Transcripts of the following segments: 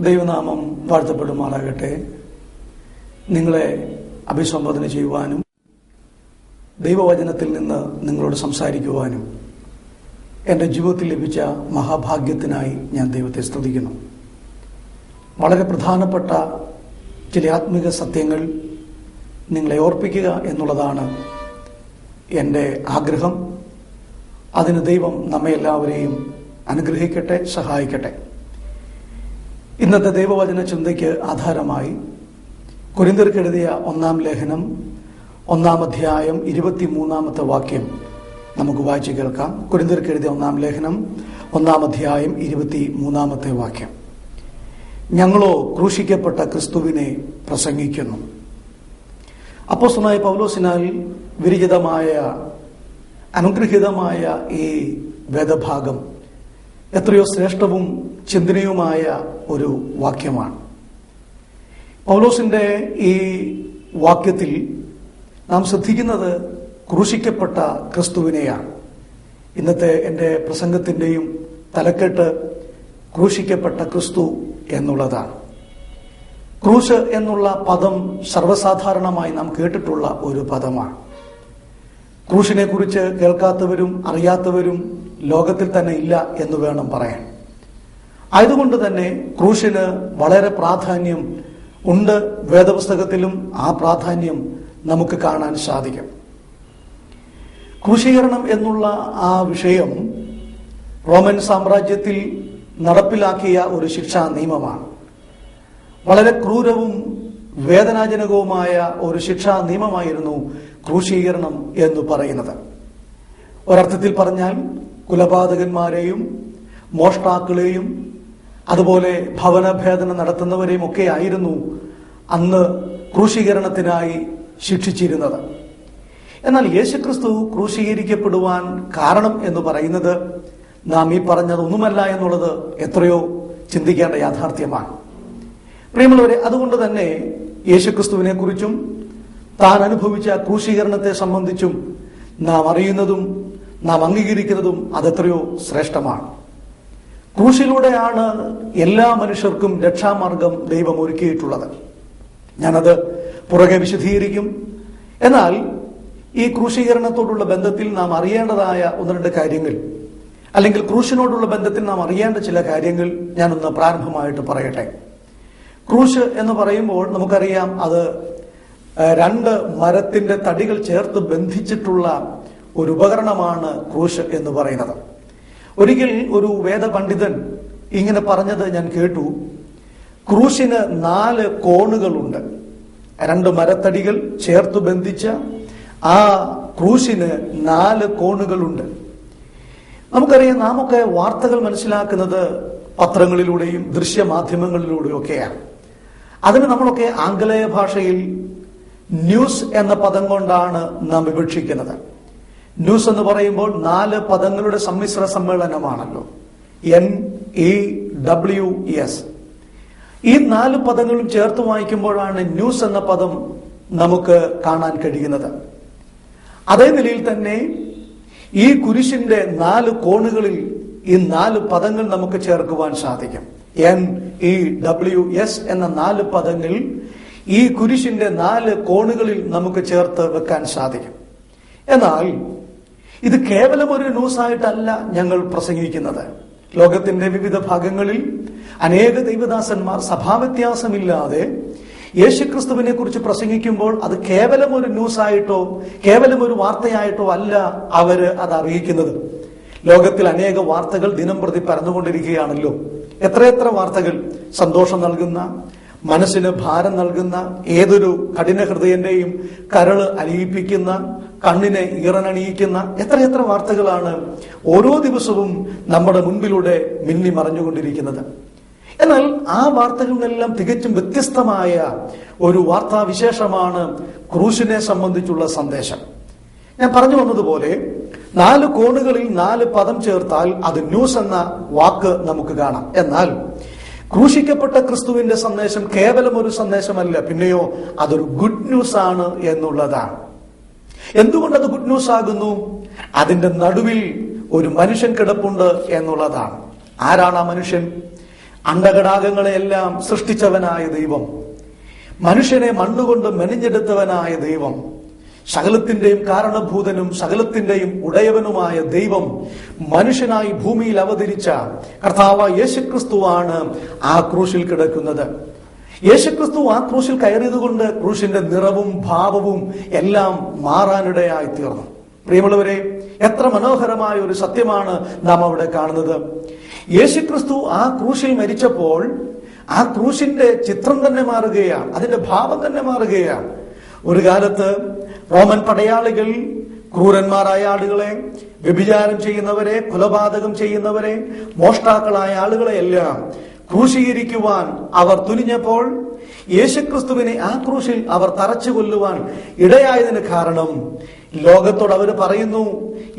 ദൈവനാമം വാഴ്ത്തപ്പെടുമാറാകട്ടെ. നിങ്ങളെ അഭിസംബോധന ചെയ്യുവാനും ദൈവവചനത്തിൽ നിന്ന് നിങ്ങളോട് സംസാരിക്കുവാനും എൻ്റെ ജീവിതത്തിൽ ലഭിച്ച മഹാഭാഗ്യത്തിനായി ഞാൻ ദൈവത്തെ സ്തുതിക്കുന്നു. വളരെ പ്രധാനപ്പെട്ട ചില ആത്മീക സത്യങ്ങൾ നിങ്ങളെ ഓർപ്പിക്കുക എന്നുള്ളതാണ് എൻ്റെ ആഗ്രഹം. അതിന് ദൈവം നമ്മെ എല്ലാവരെയും അനുഗ്രഹിക്കട്ടെ, സഹായിക്കട്ടെ. ഇന്നത്തെ ദൈവവചന ചിന്തയ്ക്ക് ആധാരമായി കൊരിന്ത്യർക്ക് എഴുതിയ 1-ാം ലേഖനം 1-ാം അധ്യായം 23-ാമത്തെ വാക്യം നമുക്ക് വായിച്ചു കേൾക്കാം. കൊരിന്ത്യർക്ക് എഴുതിയ 1-ാം ലേഖനം 1-ാം അധ്യായം 23-ാമത്തെ വാക്യം. ഞങ്ങളോ ക്രൂശിക്കപ്പെട്ട ക്രിസ്തുവിനെ പ്രസംഗിക്കുന്നു. അപ്പോസ്തലനായ പൗലോസിനാൽ വിരചിതമായ അനുഗ്രഹീതമായ ഈ വേദഭാഗം എത്രയോ ശ്രേഷ്ഠവും ചിന്തനീയവുമായ ഒരു വാക്യമാണ്. പൗലോസിന്റെ ഈ വാക്യത്തിൽ നാം ശ്രദ്ധിക്കുന്നത് ക്രൂശിക്കപ്പെട്ട ക്രിസ്തുവിനെയാണ്. ഇന്നത്തെ എൻ്റെ പ്രസംഗത്തിൻ്റെയും തലക്കെട്ട് ക്രൂശിക്കപ്പെട്ട ക്രിസ്തു എന്നുള്ളതാണ്. ക്രൂശ് എന്നുള്ള പദം സർവ്വസാധാരണമായി നാം കേട്ടിട്ടുള്ള ഒരു പദമാണ്. ക്രൂശിനെ കുറിച്ച് കേൾക്കാത്തവരും അറിയാത്തവരും ലോകത്തിൽ തന്നെ ഇല്ല എന്ന് വേണം പറയാൻ. ആയതുകൊണ്ട് തന്നെ ക്രൂശിന് വളരെ പ്രാധാന്യം ഉണ്ട്. വേദപുസ്തകത്തിലും ആ പ്രാധാന്യം നമുക്ക് കാണാൻ സാധിക്കും. ക്രൂശീകരണം എന്നുള്ള ആ വിഷയം റോമൻ സാമ്രാജ്യത്തിൽ നടപ്പിലാക്കിയ ഒരു ശിക്ഷാ നിയമമാണ്. വളരെ ക്രൂരവും വേദനാജനകവുമായ ഒരു ശിക്ഷാ നിയമമായിരുന്നു ക്രൂശീകരണം എന്ന് പറയുന്നത്. ഒരർത്ഥത്തിൽ പറഞ്ഞാൽ കൊലപാതകന്മാരെയും മോഷ്ടാക്കളെയും അതുപോലെ ഭവനഭേദനം നടത്തുന്നവരെയും ഒക്കെ ആയിരുന്നു അന്ന് ക്രൂശീകരണത്തിനായി ശിക്ഷിച്ചിരുന്നത്. എന്നാൽ യേശുക്രിസ്തു ക്രൂശീകരിക്കപ്പെടുവാൻ കാരണം എന്ന് പറയുന്നത് നാം ഈ പറഞ്ഞതൊന്നുമല്ല എന്നുള്ളത് എത്രയോ ചിന്തിക്കേണ്ട യാഥാർത്ഥ്യമാണ്. പ്രിയമുള്ളവരെ, അതുകൊണ്ട് തന്നെ യേശുക്രിസ്തുവിനെ കുറിച്ചും താൻ അനുഭവിച്ച ക്രൂശീകരണത്തെ സംബന്ധിച്ചും നാം അറിയുന്നതും നാം അംഗീകരിക്കുന്നതും അതെത്രയോ ശ്രേഷ്ഠമാണ്. ക്രൂശിലൂടെയാണ് എല്ലാ മനുഷ്യർക്കും രക്ഷാമാർഗം ദൈവം ഒരുക്കിയിട്ടുള്ളത്. ഞാനത് പുറകെ വിശദീകരിക്കും. എന്നാൽ ഈ ക്രൂശീകരണത്തോടുള്ള ബന്ധത്തിൽ നാം അറിയേണ്ടതായ 1-2 കാര്യങ്ങൾ, അല്ലെങ്കിൽ ക്രൂശിനോടുള്ള ബന്ധത്തിൽ നാം അറിയേണ്ട ചില കാര്യങ്ങൾ ഞാനൊന്ന് പ്രാരംഭമായിട്ട് പറയട്ടെ. ക്രൂശ് എന്ന് പറയുമ്പോൾ നമുക്കറിയാം, അത് 2 മരത്തിന്റെ തടികൾ ചേർത്ത് ബന്ധിച്ചിട്ടുള്ള ഒരു ഉപകരണമാണ് ക്രൂശ് എന്ന് പറയുന്നത്. ഒരിക്കൽ ഒരു വേദപണ്ഡിതൻ ഇങ്ങനെ പറഞ്ഞത് ഞാൻ കേട്ടു. ക്രൂശിന് 4 കോണുകളുണ്ട്. 2 മരത്തടികൾ ചേർത്ത് ബന്ധിച്ച ആ ക്രൂശിന് 4 കോണുകളുണ്ട്. നമുക്കറിയാം, നാമൊക്കെ വാർത്തകൾ മനസ്സിലാക്കുന്നത് പത്രങ്ങളിലൂടെയും ദൃശ്യമാധ്യമങ്ങളിലൂടെയും ഒക്കെയാണ്. അതിന് നമ്മളൊക്കെ ആംഗലേയ ഭാഷയിൽ ന്യൂസ് എന്ന പദം കൊണ്ടാണ് നാം വിവക്ഷിക്കുന്നത്. ന്യൂസ് എന്ന് പറയുമ്പോൾ 4 പദങ്ങളുടെ സമ്മിശ്ര സമ്മേളനമാണല്ലോ. NEWS. ഈ 4 പദങ്ങളും ചേർത്ത് വായിക്കുമ്പോഴാണ് ന്യൂസ് എന്ന പദം നമുക്ക് കാണാൻ കഴിയുന്നത്. അതേ നിലയിൽ തന്നെ ഈ കുരിശിന്റെ 4 കോണുകളിൽ ഈ 4 പദങ്ങൾ നമുക്ക് ചേർക്കുവാൻ സാധിക്കും. NEWS എന്ന 4 പദങ്ങൾ ഈ കുരിശിന്റെ 4 കോണുകളിൽ നമുക്ക് ചേർത്ത് വെക്കാൻ സാധിക്കും. എന്നാൽ ഇത് കേവലം ഒരു ന്യൂസായിട്ടല്ല ഞങ്ങൾ പ്രസംഗിക്കുന്നത്. ലോകത്തിന്റെ വിവിധ ഭാഗങ്ങളിൽ അനേക ദൈവദാസന്മാർ സഭാവ്യത്യാസമില്ലാതെ യേശുക്രിസ്തുവിനെ കുറിച്ച് പ്രസംഗിക്കുമ്പോൾ അത് കേവലം ഒരു ന്യൂസായിട്ടോ കേവലം ഒരു വാർത്തയായിട്ടോ അല്ല അവര് അത് അറിയിക്കുന്നത്. ലോകത്തിൽ അനേക വാർത്തകൾ ദിനം പ്രതി പരന്നുകൊണ്ടിരിക്കുകയാണല്ലോ. എത്രയെത്ര വാർത്തകൾ സന്തോഷം നൽകുന്ന, മനസ്സിന് ഭാരം നൽകുന്ന, ഏതൊരു കഠിന ഹൃദയന്റെയും കരള് അലിയിപ്പിക്കുന്ന, കണ്ണിനെ ഈറനണിയിക്കുന്ന എത്രയെത്ര വാർത്തകളാണ് ഓരോ ദിവസവും നമ്മുടെ മുൻപിലൂടെ മിന്നി മറഞ്ഞുകൊണ്ടിരിക്കുന്നത്. എന്നാൽ ആ വാർത്തകളിലെല്ലാം തികച്ചും വ്യത്യസ്തമായ ഒരു വാർത്താവിശേഷമാണ് ക്രൂശിനെ സംബന്ധിച്ചുള്ള സന്ദേശം. ഞാൻ പറഞ്ഞു വന്നതുപോലെ 4 കോണുകളിൽ 4 പദം ചേർത്താൽ അത് ന്യൂസ് എന്ന വാക്ക് നമുക്ക് കാണാം. എന്നാൽ ക്രൂശിക്കപ്പെട്ട ക്രിസ്തുവിന്റെ സന്ദേശം കേവലം ഒരു സന്ദേശമല്ല, പിന്നെയോ അതൊരു ഗുഡ് ന്യൂസ് ആണ് എന്നുള്ളതാണ്. എന്തുകൊണ്ടത് ഗുഡ് ന്യൂസ് ആകുന്നു? അതിന്റെ നടുവിൽ ഒരു മനുഷ്യൻ കിടപ്പുണ്ട് എന്നുള്ളതാണ്. ആരാണ് ആ മനുഷ്യൻ? അണ്ടകടാകങ്ങളെയെല്ലാം സൃഷ്ടിച്ചവനായ ദൈവം, മനുഷ്യനെ മണ്ണുകൊണ്ട് മെനഞ്ഞെടുത്തവനായ ദൈവം, സകലത്തിന്റെയും കാരണഭൂതനും സകലത്തിന്റെയും ഉടയവനുമായ ദൈവം മനുഷ്യനായി ഭൂമിയിൽ അവതരിച്ച കർത്താവായ യേശുക്രിസ്തുവാണ് ആ ക്രൂശിൽ കിടക്കുന്നത്. യേശുക്രിസ്തു ആ ക്രൂശിൽ കയറിയതുകൊണ്ട് ക്രൂശിന്റെ നിറവും ഭാവവും എല്ലാം മാറാനിടയായി തീർന്നു. പ്രിയമുള്ളവരെ, എത്ര മനോഹരമായ ഒരു സത്യമാണ് നാം അവിടെ കാണുന്നത്. യേശുക്രിസ്തു ആ ക്രൂശിൽ മരിച്ചപ്പോൾ ആ ക്രൂശിന്റെ ചിത്രം തന്നെ മാറുകയാണ്, അതിന്റെ ഭാവം തന്നെ മാറുകയാണ്. ഒരു കാലത്ത് റോമൻ പടയാളികൾ ക്രൂരന്മാരായ ആളുകളെ, വ്യഭിചാരം ചെയ്യുന്നവരെ, കൊലപാതകം ചെയ്യുന്നവരെ, മോഷ്ടാക്കളായ ആളുകളെയെല്ലാം ക്രൂശീകരിക്കുവാൻ അവർ തുനിഞ്ഞപ്പോൾ യേശുക്രിസ്തുവിനെ ആ ക്രൂശിൽ അവർ തറച്ചു കൊല്ലുവാൻ ഇടയായതിന് കാരണം ലോകത്തോട് അവർ പറയുന്നു,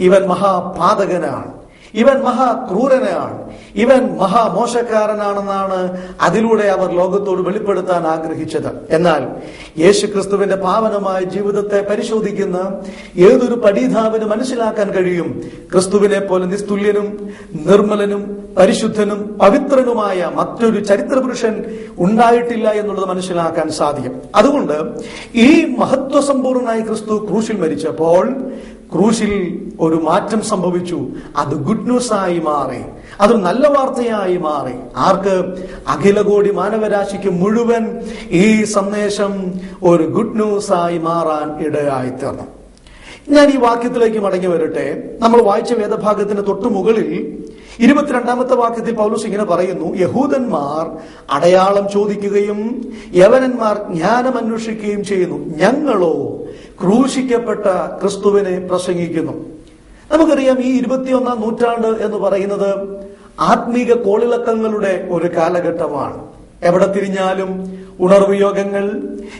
ഇവൻ മഹാപാതകനാണ്, ഇവൻ മഹാക്രൂരനാണ്, ഇവൻ മഹാമോശക്കാരനാണെന്നാണ് അതിലൂടെ അവർ ലോകത്തോട് വെളിപ്പെടുത്താൻ ആഗ്രഹിച്ചത്. എന്നാൽ യേശുക്രിസ്തുവിന്റെ പാവനമായ ജീവിതത്തെ പരിശോധിക്കുന്ന ഏതൊരു പഠിതാവിന് മനസ്സിലാക്കാൻ കഴിയും, ക്രിസ്തുവിനെ പോലെ നിസ്തുല്യനും നിർമ്മലനും പരിശുദ്ധനും പവിത്രനുമായ മറ്റൊരു ചരിത്രപുരുഷൻ ഉണ്ടായിട്ടില്ല എന്നുള്ളത് മനസ്സിലാക്കാൻ സാധിക്കും. അതുകൊണ്ട് ഈ മഹത്വസമ്പൂർണനായ ക്രിസ്തു ക്രൂശിൽ മരിച്ചപ്പോൾ ക്രൂശിൽ ഒരു മാറ്റം സംഭവിച്ചു. അത് ഗുഡ് ന്യൂസായി മാറി, അതൊരു നല്ല വാർത്തയായി മാറി. ആർക്ക്? അഖിലകോടി മാനവരാശിക്ക് മുഴുവൻ ഈ സന്ദേശം ഒരു ഗുഡ് ന്യൂസായി മാറാൻ ഇടയായി തീർന്നു. ഞാൻ ഈ വാക്യത്തിലേക്ക് മടങ്ങി വരട്ടെ. നമ്മൾ വായിച്ച വേദഭാഗത്തിന് തൊട്ടു മുകളിൽ 22-ാമത്തെ വാക്യത്തിൽ പൗലോസ് ഇങ്ങനെ പറയുന്നു, യഹൂദന്മാർ അടയാളം ചോദിക്കുകയും യവനന്മാർ ജ്ഞാനം അന്വേഷിക്കുകയും ചെയ്യുന്നു, ഞങ്ങളോ ക്രൂശിക്കപ്പെട്ട ക്രിസ്തുവിനെ പ്രസംഗിക്കുന്നു. നമുക്കറിയാം, ഈ 21-ാം നൂറ്റാണ്ട് എന്ന് പറയുന്നത് ആത്മീക കോളിളക്കങ്ങളുടെ ഒരു കാലഘട്ടമാണ്. എവിടെ തിരിഞ്ഞാലും ഉണർവ് യോഗങ്ങൾ,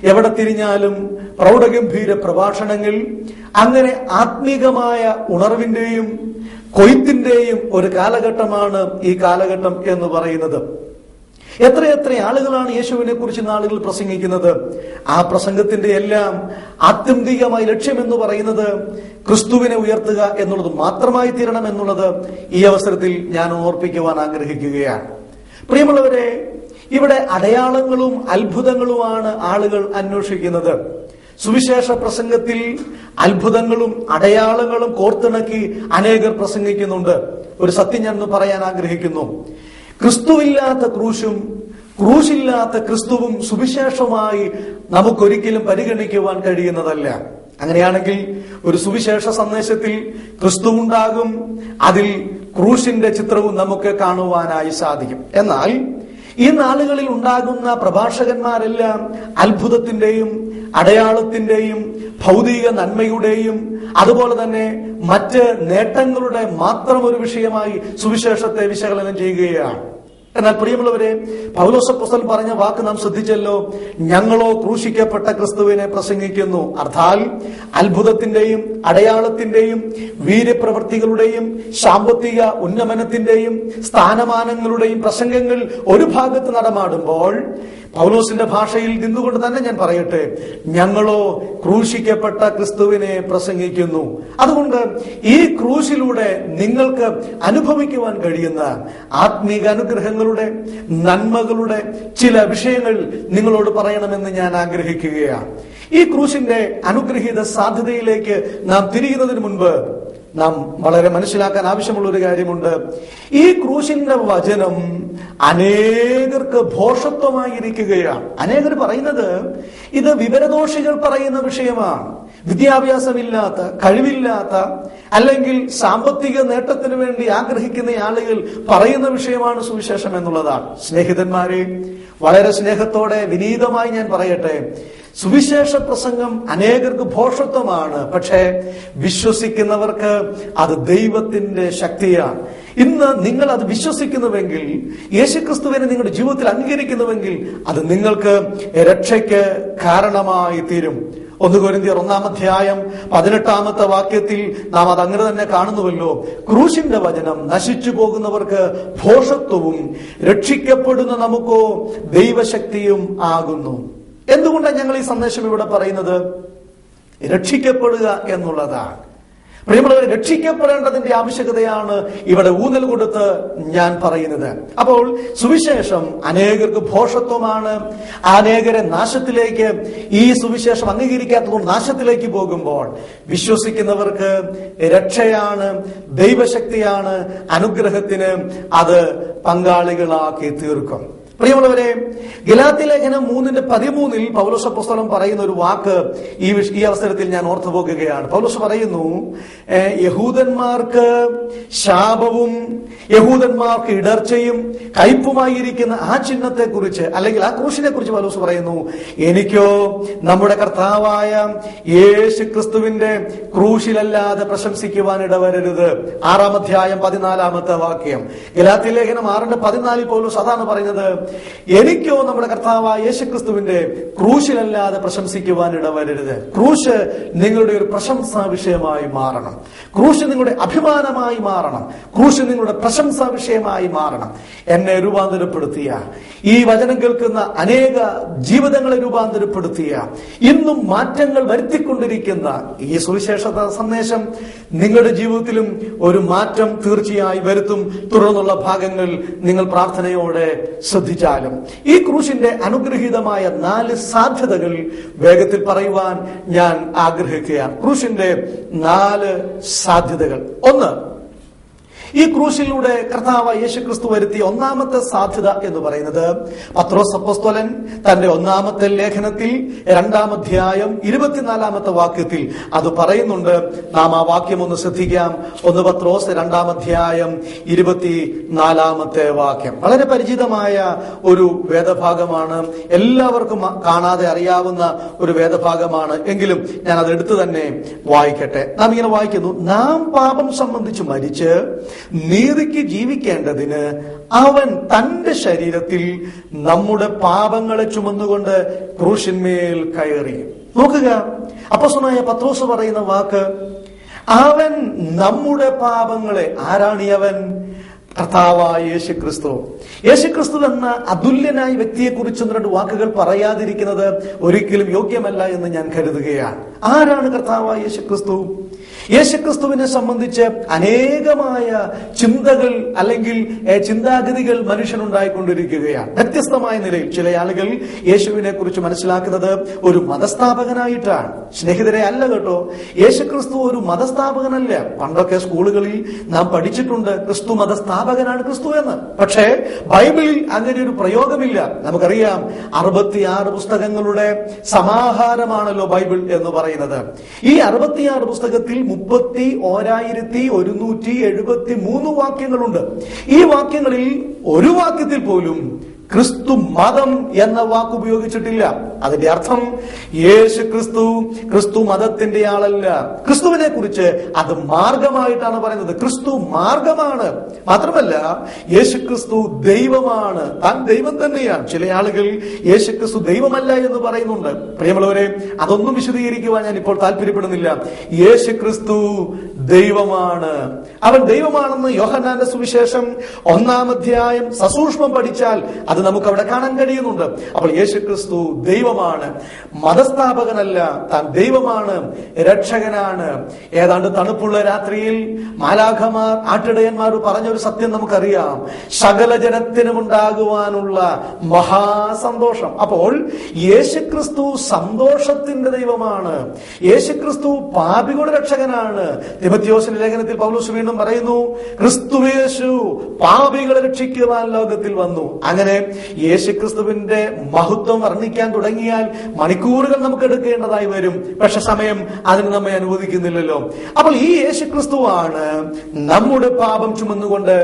എവിടെ തിരിഞ്ഞാലും പ്രൗഢഗംഭീര പ്രഭാഷണങ്ങൾ, അങ്ങനെ ആത്മീകമായ ഉണർവിന്റെയും കൊയ്ത്തിന്റെയും ഒരു കാലഘട്ടമാണ് ഈ കാലഘട്ടം എന്ന് പറയുന്നത്. എത്രയെത്ര ആളുകളാണ് യേശുവിനെ കുറിച്ച് നാളുകൾ പ്രസംഗിക്കുന്നത്. ആ പ്രസംഗത്തിന്റെ എല്ലാം ആത്യന്തികമായ ലക്ഷ്യമെന്ന് പറയുന്നത് ക്രിസ്തുവിനെ ഉയർത്തുക എന്നുള്ളത് മാത്രമായി തീരണം എന്നുള്ളത് ഈ അവസരത്തിൽ ഞാൻ ഓർപ്പിക്കുവാൻ ആഗ്രഹിക്കുകയാണ്. പ്രിയമുള്ളവരെ, ഇവിടെ അടയാളങ്ങളും അത്ഭുതങ്ങളുമാണ് ആളുകൾ അന്വേഷിക്കുന്നത്. സുവിശേഷ പ്രസംഗത്തിൽ അത്ഭുതങ്ങളും അടയാളങ്ങളും കോർത്തിണക്കി അനേകർ പ്രസംഗിക്കുന്നുണ്ട്. ഒരു സത്യം ഞാൻ പറയാൻ ആഗ്രഹിക്കുന്നു. ക്രിസ്തുവില്ലാത്ത ക്രൂശും ക്രൂശില്ലാത്ത ക്രിസ്തുവും സുവിശേഷമായി നമുക്കൊരിക്കലും പരിഗണിക്കുവാൻ കഴിയുന്നതല്ല. അങ്ങനെയാണെങ്കിൽ ഒരു സുവിശേഷ സന്ദേശത്തിൽ ക്രിസ്തു ഉണ്ടാകും, അതിൽ ക്രൂശിന്റെ ചിത്രവും നമുക്ക് കാണുവാനായി സാധിക്കും. എന്നാൽ ഈ നാളുകളിൽ ഉണ്ടാകുന്ന പ്രഭാഷകന്മാരെല്ലാം അത്ഭുതത്തിന്റെയും അടയാളത്തിന്റെയും ഭൗതിക നന്മയുടെയും അതുപോലെ തന്നെ മറ്റ് നേട്ടങ്ങളുടെ മാത്രം ഒരു വിഷയമായി സുവിശേഷത്തെ വിശകലനം ചെയ്യുകയാണ്. എന്നാൽ പ്രിയമുള്ളവരെ, പൗലോസ് അപ്പോസ്തലൻ പറഞ്ഞ വാക്ക് നാം ശ്രദ്ധിച്ചല്ലോ, ഞങ്ങളോ ക്രൂശിക്കപ്പെട്ട ക്രിസ്തുവിനെ പ്രസംഗിക്കുന്നു. അർത്ഥാൽ അത്ഭുതത്തിന്റെയും അടയാളത്തിന്റെയും വീര്യപ്രവൃത്തികളുടെയും സാമ്പത്തിക ഉന്നമനത്തിന്റെയും സ്ഥാനമാനങ്ങളുടെയും പ്രസംഗങ്ങൾ ഒരു ഭാഗത്ത് നടമാടുമ്പോൾ പൗലോസിന്റെ ഭാഷയിൽ നിന്നുകൊണ്ട് തന്നെ ഞാൻ പറയട്ടെ, ഞങ്ങളോ ക്രൂശിക്കപ്പെട്ട ക്രിസ്തുവിനെ പ്രസംഗിക്കുന്നു. അതുകൊണ്ട് ഈ ക്രൂശിലൂടെ നിങ്ങൾക്ക് അനുഭവിക്കുവാൻ കഴിയുന്ന ആത്മീക അനുഗ്രഹങ്ങളുടെ നന്മകളുടെ ചില വിഷയങ്ങൾ നിങ്ങളോട് പറയണമെന്ന് ഞാൻ ആഗ്രഹിക്കുകയാണ്. ഈ ക്രൂശിന്റെ അനുഗ്രഹീത സാധ്യതയിലേക്ക് നാം തിരിയുന്നതിന് മുൻപ് നാം വളരെ മനസ്സിലാക്കാൻ ആവശ്യമുള്ള ഒരു കാര്യമുണ്ട്. ഈ ക്രൂശിന്റെ വചനം അനേകർക്ക് ഭോഷത്വമായിരിക്കുകയാണ്. അനേകർ പറയുന്നത് ഇത് വിവരദോഷികൾ പറയുന്ന വിഷയമാണ്. വിദ്യാഭ്യാസമില്ലാത്ത, കഴിവില്ലാത്ത, അല്ലെങ്കിൽ സാമ്പത്തിക നേട്ടത്തിന് വേണ്ടി ആഗ്രഹിക്കുന്ന ആളുകൾ പറയുന്ന വിഷയമാണ് സുവിശേഷം എന്നുള്ളതാണ്. സ്നേഹിതന്മാരെ, വളരെ സ്നേഹത്തോടെ വിനീതമായി ഞാൻ പറയട്ടെ, സുവിശേഷ പ്രസംഗം അനേകർക്ക് ഭോഷത്വമാണ്. പക്ഷേ വിശ്വസിക്കുന്നവർക്ക് അത് ദൈവത്തിന്റെ ശക്തിയാണ്. ഇന്ന് നിങ്ങൾ അത് വിശ്വസിക്കുന്നുവെങ്കിൽ, യേശുക്രിസ്തുവിനെ നിങ്ങളുടെ ജീവിതത്തിൽ അംഗീകരിക്കുന്നുവെങ്കിൽ, അത് നിങ്ങൾക്ക് രക്ഷയ്ക്ക് കാരണമായി തീരും. 1 കൊരിന്ത്യർ 1-ാം 18-ാമത്തെ വാക്യത്തിൽ നാം അത് അങ്ങനെ തന്നെ കാണുന്നുവല്ലോ. ക്രൂശിന്റെ വചനം നശിച്ചു പോകുന്നവർക്ക് ഭോഷത്വവും രക്ഷിക്കപ്പെടുന്ന നമുക്കോ ദൈവശക്തിയും ആകുന്നു. എന്തുകൊണ്ടാണ് ഞങ്ങൾ ഈ സന്ദേശം ഇവിടെ പറയുന്നത്? രക്ഷിക്കപ്പെടുക എന്നുള്ളതാണ്. പ്രിയമുള്ളവരെ, രക്ഷിക്കപ്പെടേണ്ടതിന്റെ ആവശ്യകതയാണ് ഇവിടെ ഊന്നൽ കൊടുത്ത് ഞാൻ പറയുന്നത്. അപ്പോൾ സുവിശേഷം അനേകർക്ക് ഭോഷത്വമാണ്. അനേകരെ നാശത്തിലേക്ക്, ഈ സുവിശേഷം അംഗീകരിക്കാത്തതുകൊണ്ട് നാശത്തിലേക്ക് പോകുമ്പോൾ വിശ്വസിക്കുന്നവർക്ക് രക്ഷയാണ്, ദൈവശക്തിയാണ്, അനുഗ്രഹത്തിന് അത് പങ്കാളികളാക്കി തീർക്കും. പ്രിയമുള്ളവരെ, ഗലാത്യലേഖനം 3:13 പൗലോസ് അപ്പോസ്തലൻ പറയുന്ന ഒരു വാക്ക് ഈ അവസരത്തിൽ ഞാൻ ഓർത്തു പോകുകയാണ്. പൗലോസ് പറയുന്നു, യഹൂദന്മാർക്ക് ശാപവും യഹൂദന്മാർക്ക് ഇടർച്ചയും കയ്പുമായിരിക്കുന്ന ആ ചിഹ്നത്തെ കുറിച്ച്, അല്ലെങ്കിൽ ആ ക്രൂശിനെ കുറിച്ച് പൗലോസ് പറയുന്നു, എനിക്കോ നമ്മുടെ കർത്താവായ യേശു ക്രിസ്തുവിന്റെ ക്രൂശിലല്ലാതെ പ്രശംസിക്കുവാൻ ഇടവരരുത്. 6-ാം അധ്യായം 14-ാമത്തെ വാക്യം. ഗലാത്യലേഖനം 6:14 പൗലോസ് അതാണ് പറയുന്നത്, എനിക്കോ നമ്മുടെ കർത്താവായ യേശുക്രിസ്തുവിന്റെ ക്രൂശിലല്ലാതെ പ്രശംസിക്കുവാൻ ഇടവരരുത്. ക്രൂശ് നിങ്ങളുടെ ഒരു പ്രശംസാ വിഷയമായി മാറണം. ക്രൂശ് നിങ്ങളുടെ അഭിമാനമായി മാറണം. ക്രൂശ് നിങ്ങളുടെ പ്രശംസാ വിഷയമായി മാറണം. എന്നെ രൂപാന്തരപ്പെടുത്തിയ, ഈ വചനം കേൾക്കുന്ന അനേക ജീവിതങ്ങളെ രൂപാന്തരപ്പെടുത്തിയ, ഇന്നും മാറ്റങ്ങൾ വരുത്തിക്കൊണ്ടിരിക്കുന്ന ഈ സുവിശേഷ സന്ദേശം നിങ്ങളുടെ ജീവിതത്തിലും ഒരു മാറ്റം തീർച്ചയായും വരുത്തും. തുടർന്നുള്ള ഭാഗങ്ങൾ നിങ്ങൾ പ്രാർത്ഥനയോടെ ശ്രദ്ധിച്ചാലും ഈ ക്രൂശിന്റെ അനുഗ്രഹീതമായ 4 സാധ്യതകൾ വേഗത്തിൽ പറയുവാൻ ഞാൻ ആഗ്രഹിക്കുകയാണ്. ക്രൂശിന്റെ 4 സാധ്യതകൾ. 1, ഈ ക്രൂശിലൂടെ കർത്താവ് യേശുക്രിസ്തു വരുത്തിയ ഒന്നാമത്തെ സാധ്യത എന്ന് പറയുന്നത് പത്രോസ് അപ്പോസ്തലൻ തന്റെ 1-ാമത്തെ ലേഖനത്തിൽ 2-ാം അധ്യായം 24-ാമത്തെ വാക്യത്തിൽ അത് പറയുന്നുണ്ട്. നാം ആ വാക്യം ഒന്ന് ശ്രദ്ധിക്കാം. 1 പത്രോസ് 2-ാം അധ്യായം 24-ാമത്തെ വാക്യം. വളരെ പരിചിതമായ ഒരു വേദഭാഗമാണ്, എല്ലാവർക്കും കാണാതെ അറിയാവുന്ന ഒരു വേദഭാഗമാണ്. എങ്കിലും ഞാൻ അത് എടുത്തു തന്നെ വായിക്കട്ടെ. നാം ഇങ്ങനെ വായിക്കുന്നു, നാം പാപം സംബന്ധിച്ച് മരിച്ച് നീതിക്ക് ജീവിക്കേണ്ടതിന് അവൻ തന്റെ ശരീരത്തിൽ നമ്മുടെ പാപങ്ങളെ ചുമന്നുകൊണ്ട് ക്രൂശിന്മേൽ കയറി. നോക്കുക, അപ്പോസ്തലനായ പത്രോസ് പറയുന്ന വാക്ക്, അവൻ നമ്മുടെ പാപങ്ങളെ. ആരാണ് ഈ അവൻ? കർത്താവായ യേശുക്രിസ്തു. യേശുക്രിസ്തു എന്ന അതുല്യനായ വ്യക്തിയെ കുറിച്ച് 2 വാക്കുകൾ പറയാതിരിക്കുന്നത് ഒരിക്കലും യോഗ്യമല്ല എന്ന് ഞാൻ കരുതുകയാണ്. ആരാണ് കർത്താവായ യേശുക്രിസ്തു? യേശുക്രിസ്തുവിനെ സംബന്ധിച്ച് അനേകമായ ചിന്തകൾ അല്ലെങ്കിൽ ചിന്താഗതികൾ മനുഷ്യനുണ്ടായിക്കൊണ്ടിരിക്കുകയാണ്. വ്യത്യസ്തമായ നിലയിൽ ചില ആളുകൾ യേശുവിനെ കുറിച്ച് മനസ്സിലാക്കുന്നത് ഒരു മതസ്ഥാപകനായിട്ടാണ്. സ്നേഹിതരെ, അല്ല കേട്ടോ, യേശുക്രിസ്തു ഒരു മതസ്ഥാപകനല്ല. പണ്ടൊക്കെ സ്കൂളുകളിൽ നാം പഠിച്ചിട്ടുണ്ട്, ക്രിസ്തു മതസ്ഥാപകനാണ് ക്രിസ്തു എന്ന്. പക്ഷേ ബൈബിളിൽ അങ്ങനെ ഒരു പ്രയോഗമില്ല. നമുക്കറിയാം, 66 പുസ്തകങ്ങളുടെ സമാഹാരമാണല്ലോ ബൈബിൾ എന്ന് പറയുന്നത്. ഈ 66 പുസ്തകത്തിൽ 31,173 വാക്യങ്ങളുണ്ട്. ഈ വാക്യങ്ങളിൽ ഒരു വാക്യത്തിൽ പോലും ക്രിസ്തു മതം എന്ന വാക്ക് ഉപയോഗിച്ചിട്ടില്ല. അതിന്റെ അർത്ഥം യേശു ക്രിസ്തു മതത്തിന്റെ ആളല്ല. ക്രിസ്തുവിനെ കുറിച്ച് അത് മാർഗമായിട്ടാണ് പറയുന്നത്. ക്രിസ്തു മാർഗമാണ്. മാത്രമല്ല, യേശു ക്രിസ്തു ദൈവമാണ്. താൻ ദൈവം തന്നെയാണ്. ചില ആളുകൾ യേശു ക്രിസ്തു ദൈവമല്ല എന്ന് പറയുന്നുണ്ട്. പ്രിയമുള്ളവരെ, അതൊന്നും വിശദീകരിക്കുവാൻ ഞാൻ ഇപ്പോൾ താല്പര്യപ്പെടുന്നില്ല. യേശു ക്രിസ്തു ദൈവമാണ്. അവൻ ദൈവമാണെന്ന് യോഹന്നാന്റെ സുവിശേഷം 1-ാം അധ്യായം സസൂക്ഷ്മം പഠിച്ചാൽ അത് നമുക്ക് അവിടെ കാണാൻ കഴിയുന്നുണ്ട്. അപ്പോൾ യേശുക്രിസ്തു ദൈവമാണ്, മതസ്ഥാപകനല്ല. താൻ ദൈവമാണ്, രക്ഷകനാണ്. ഏതാണ്ട് തണുപ്പുള്ള രാത്രിയിൽ മാലാഖമാർ, ആട്ടിടയന്മാർ പറഞ്ഞൊരു സത്യം നമുക്കറിയാം, സകല ജനത്തിനും ഉണ്ടാകുവാനുള്ള മഹാസന്തോഷം. അപ്പോൾ യേശുക്രിസ്തു സന്തോഷത്തിന്റെ ദൈവമാണ്. യേശുക്രിസ്തു പാപികളുടെ രക്ഷകനാണ്. തിമോഥെയോസിന്റെ ലേഖനത്തിൽ പൗലോസ് വീണ്ടും പറയുന്നു, ക്രിസ്തുയേശു പാപികളെ രക്ഷിക്കുവാൻ ലോകത്തിൽ വന്നു. അങ്ങനെ യേശുക്രിസ്തുവിന്റെ മഹത്വം വർണ്ണിക്കാൻ തുടങ്ങിയാൽ മണിക്കൂറുകൾ നമുക്ക് എടുക്കേണ്ടതായി വരും. പക്ഷെ സമയം അതിന് നമ്മെ അനുവദിക്കുന്നില്ലല്ലോ. അപ്പോൾ ഈ യേശുക്രിസ്തുവാണ് നമ്മുടെ പാപം ചുമന്നുകൊണ്ട്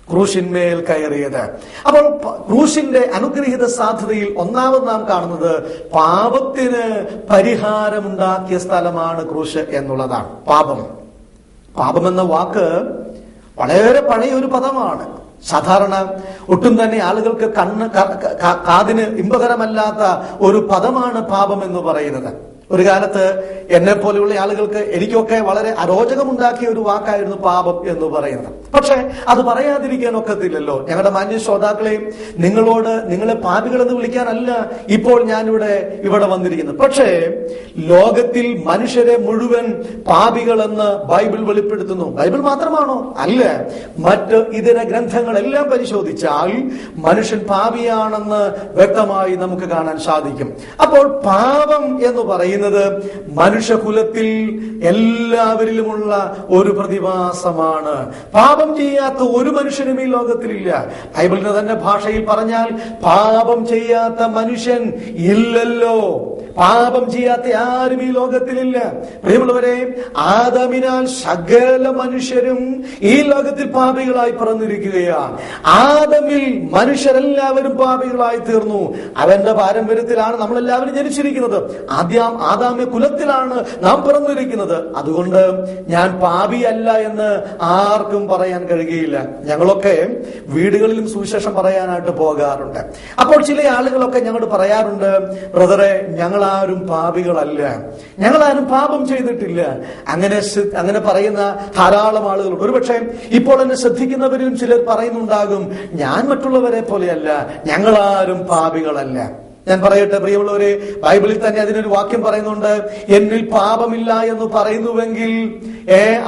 ക്രൂശിന്മേൽ കയറിയത്. അപ്പോൾ ക്രൂശിന്റെ അനുഗ്രഹീത സാധ്യതയിൽ ഒന്നാമത് നാം കാണുന്നത് പാപത്തിന് പരിഹാരമുണ്ടാക്കിയ സ്ഥലമാണ് ക്രൂശ് എന്നുള്ളതാണ്. പാപം എന്ന വാക്ക് വളരെ പഴയ ഒരു പദമാണ്. സാധാരണ ഒട്ടും തന്നെ ആളുകൾക്ക് കാതിന് ഇമ്പകരമല്ലാത്ത ഒരു പദമാണ് പാപം എന്ന് പറയുന്നത്. ഒരു കാലത്ത് എന്നെ പോലെയുള്ള ആളുകൾക്ക് എനിക്കൊക്കെ വളരെ അരോചകമുണ്ടാക്കിയ ഒരു വാക്കായിരുന്നു പാപം എന്ന് പറയുന്നത്. പക്ഷെ അത് പറയാതിരിക്കാൻ ഒക്കത്തില്ലല്ലോ. ഞങ്ങളുടെ മാന്യ ശ്രോതാക്കളെയും നിങ്ങളെ പാപികളെന്ന് വിളിക്കാനല്ല ഇപ്പോൾ ഞാനിവിടെ വന്നിരിക്കുന്നത്. പക്ഷേ ലോകത്തിൽ മനുഷ്യരെ മുഴുവൻ പാപികളെന്ന് ബൈബിൾ വെളിപ്പെടുത്തുന്നു. ബൈബിൾ മാത്രമാണോ? അല്ല. മറ്റ് ഇതര ഗ്രന്ഥങ്ങളെല്ലാം പരിശോധിച്ചാൽ മനുഷ്യൻ പാപിയാണെന്ന് വ്യക്തമായി നമുക്ക് കാണാൻ സാധിക്കും. അപ്പോൾ പാപം എന്ന് പറയുന്നത് മനുഷ്യകുലത്തിൽ എല്ലാവരിലുമുള്ള ഒരു പ്രതിഭാസമാണ്. പാപം ചെയ്യാത്ത ഒരു മനുഷ്യനും ഈ ലോകത്തിലില്ല. ബൈബിളിന്റെ തന്നെ ഭാഷയിൽ പറഞ്ഞാൽ പാപം ചെയ്യാത്ത മനുഷ്യൻ ഇല്ലല്ലോ. പാപം ചെയ്യാത്ത ആരും ഈ ലോകത്തിലില്ല. പ്രിയമുള്ളവരെ, ആദമിനാൽ സകല മനുഷ്യരും ഈ ലോകത്തിൽ പാപികളായി പിറന്നിരിക്കുകയാണ്. ആദമിൽ മനുഷ്യരെല്ലാവരും പാപികളായി തീർന്നു. അവന്റെ പാരമ്പര്യത്തിലാണ് നമ്മളെല്ലാവരും ജനിച്ചിരിക്കുന്നത്. ആദാമ്യ കുലത്തിലാണ് നാം പിറന്നിരിക്കുന്നത്. അതുകൊണ്ട് ഞാൻ പാപിയല്ല എന്ന് ആർക്കും പറയാൻ കഴിയുകയില്ല. ഞങ്ങളൊക്കെ വീടുകളിലും സുവിശേഷം പറയാനായിട്ട് പോകാറുണ്ട്. അപ്പോൾ ചില ആളുകളൊക്കെ ഞങ്ങളോട് പറയാറുണ്ട്, ബ്രദറെ, ഞങ്ങളാരും പാപികളല്ല, ഞങ്ങളാരും പാപം ചെയ്തിട്ടില്ല. അങ്ങനെ പറയുന്ന ധാരാളം ആളുകളുണ്ട്. ഒരുപക്ഷെ ഇപ്പോൾ എന്നെ ശ്രദ്ധിക്കുന്നവരിലും ചിലർ പറയുന്നുണ്ടാകും, ഞാൻ മറ്റുള്ളവരെ പോലെയല്ല, ഞങ്ങളാരും പാപികളല്ല. ഞാൻ പറയട്ടെ പ്രിയമുള്ളവരെ, ബൈബിളിൽ തന്നെ അതിനൊരു വാക്യം പറയുന്നുണ്ട്, എന്നിൽ പാപമില്ല എന്ന് പറയുന്നുവെങ്കിൽ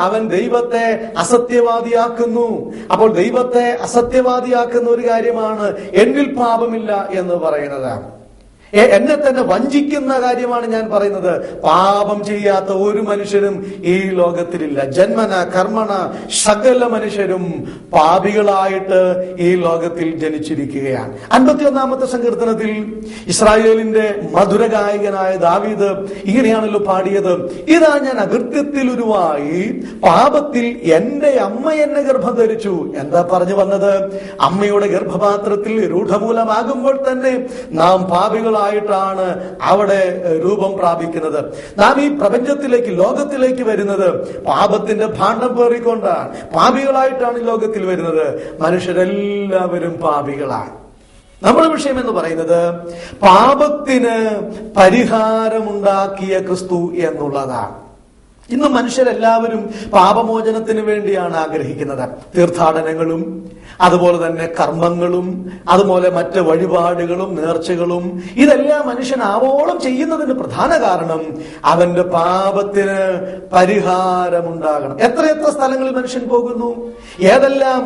അവൻ ദൈവത്തെ അസത്യവാദിയാക്കുന്നു. അപ്പോൾ ദൈവത്തെ അസത്യവാദിയാക്കുന്ന ഒരു കാര്യമാണ് എന്നിൽ പാപമില്ല എന്ന് പറയുന്നത്. എന്നെ തന്നെ വഞ്ചിക്കുന്ന കാര്യമാണ് ഞാൻ പറയുന്നത്. പാപം ചെയ്യാത്ത ഒരു മനുഷ്യരും ഈ ലോകത്തിലില്ല. ജന്മന കർമ്മണ സകല മനുഷ്യരും പാപികളായിട്ട് ഈ ലോകത്തിൽ ജനിച്ചിരിക്കുകയാണ്. 51-ാമത്തെ സങ്കീർത്തനത്തിൽ ഇസ്രായേലിന്റെ മധുര ഗായകനായ ദാവീദ് ഇങ്ങനെയാണല്ലോ പാടിയത്, ഇതാ ഞാൻ അകൃത്യത്തിൽ ഉരുവായി, പാപത്തിൽ എന്റെ അമ്മ എന്നെ ഗർഭം ധരിച്ചു. എന്താ പറഞ്ഞു വന്നത്? അമ്മയുടെ ഗർഭപാത്രത്തിൽ രൂഢമൂലമാകുമ്പോൾ തന്നെ നാം പാപികളായിട്ടാണ് അവിടെ രൂപം പ്രാപിക്കുന്നത്. നാം ഈ പ്രപഞ്ചത്തിലേക്ക്, ലോകത്തിലേക്ക് വരുന്നത് പാപത്തിന്റെ ഭാണ്ഡം പേറിക്കൊണ്ടാണ്. പാപികളായിട്ടാണ് ലോകത്തിൽ വരുന്നത്. മനുഷ്യരെല്ലാവരും പാപികളാണ്. നമ്മുടെ വിഷയം എന്ന് പറയുന്നത് പാപത്തിന് പരിഹാരമുണ്ടാക്കിയ ക്രിസ്തു എന്നുള്ളതാണ്. ഇന്ന് മനുഷ്യരെല്ലാവരും പാപമോചനത്തിന് വേണ്ടിയാണ് ആഗ്രഹിക്കുന്നത്. തീർത്ഥാടനങ്ങളും അതുപോലെ തന്നെ കർമ്മങ്ങളും അതുപോലെ മറ്റ് വഴിപാടുകളും നേർച്ചകളും ഇതെല്ലാം മനുഷ്യൻ ആവോളം ചെയ്യുന്നതിന് പ്രധാന കാരണം അവന്റെ പാപത്തിന് പരിഹാരമുണ്ടാകണം. എത്രയെത്ര സ്ഥലങ്ങളിൽ മനുഷ്യൻ പോകുന്നു, ഏതെല്ലാം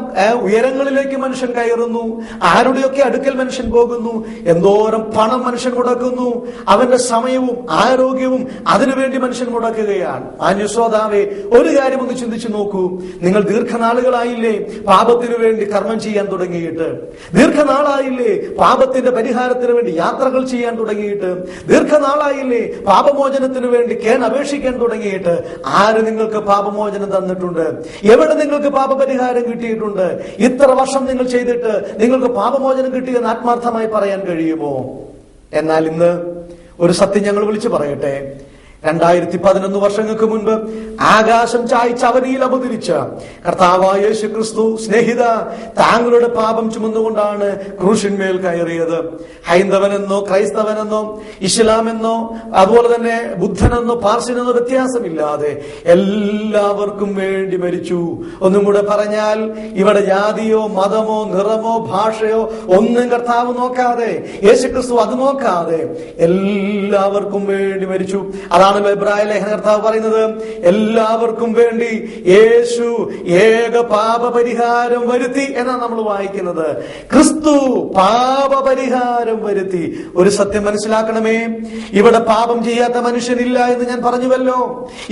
ഉയരങ്ങളിലേക്ക് മനുഷ്യൻ കയറുന്നു, ആരുടെയൊക്കെ അടുക്കൽ മനുഷ്യൻ പോകുന്നു, എന്തോരം പണം മനുഷ്യൻ മുടക്കുന്നു, അവന്റെ സമയവും ആരോഗ്യവും അതിനുവേണ്ടി മനുഷ്യൻ മുടക്കുകയാണ്. മാന്യശ്രോതാവേ, ഒരു കാര്യം ഒന്ന് ചിന്തിച്ചു നോക്കൂ. നിങ്ങൾ ദീർഘനാളുകളായില്ലേ പാപത്തിനു വേണ്ടി കർമ്മം ചെയ്യാൻ തുടങ്ങിയിട്ട്? ദീർഘനാളായില്ലേ പാപത്തിന്റെ പരിഹാരത്തിന് വേണ്ടി യാത്രകൾ ചെയ്യാൻ തുടങ്ങിയിട്ട്? ദീർഘനാളായില്ലേ പാപമോചനത്തിന് വേണ്ടി അപേക്ഷിക്കാൻ തുടങ്ങിയിട്ട്? ആര് നിങ്ങൾക്ക് പാപമോചനം തന്നിട്ടുണ്ട്? എവിടെ നിങ്ങൾക്ക് പാപപരിഹാരം കിട്ടിയിട്ടുണ്ട്? ഇത്ര വർഷം നിങ്ങൾ ചെയ്തിട്ട് നിങ്ങൾക്ക് പാപമോചനം കിട്ടിയെന്ന് ആത്മാർത്ഥമായി പറയാൻ കഴിയുമോ? എന്നാൽ ഇന്ന് ഒരു സത്യം ഞങ്ങൾ വിളിച്ചു പറയട്ടെ. 2011 വർഷങ്ങൾക്ക് മുൻപ് ആകാശം ചായ്ച്ച് അവനിയിൽ അവതരിച്ച കർത്താവായ യേശു ക്രിസ്തു, സ്നേഹിത, താങ്കളുടെ പാപം ചുമന്നുകൊണ്ടാണ് ക്രൂശിന്മേൽ കയറിയത്. ഹൈന്ദവനെന്നോ ക്രൈസ്തവനെന്നോ ഇസ്ലാമെന്നോ അതുപോലെ തന്നെ ബുദ്ധനെന്നോ പാർസിനെന്നോ വ്യത്യാസമില്ലാതെ എല്ലാവർക്കും വേണ്ടി മരിച്ചു. ഒന്നും കൂടെ പറഞ്ഞാൽ, ഇവിടെ ജാതിയോ മതമോ നിറമോ ഭാഷയോ ഒന്നും കർത്താവ് നോക്കാതെ, യേശു ക്രിസ്തു അത് നോക്കാതെ എല്ലാവർക്കും വേണ്ടി മരിച്ചു. അതാണല്ലോ എബ്രായ ലേഖന കർത്താവ് പറയുന്നത്, എല്ലാവർക്കും വേണ്ടി യേശു ഏക പാപപരിഹാരം വരുത്തി എന്നാണ് നമ്മൾ വായിക്കുന്നത്. ക്രിസ്തു പാപപരിഹാരം വരുത്തി. ഒരു സത്യം മനസ്സിലാക്കണമേ, ഇവിടെ പാപം ചെയ്യാത്ത മനുഷ്യനില്ല എന്ന് ഞാൻ പറഞ്ഞുവല്ലോ.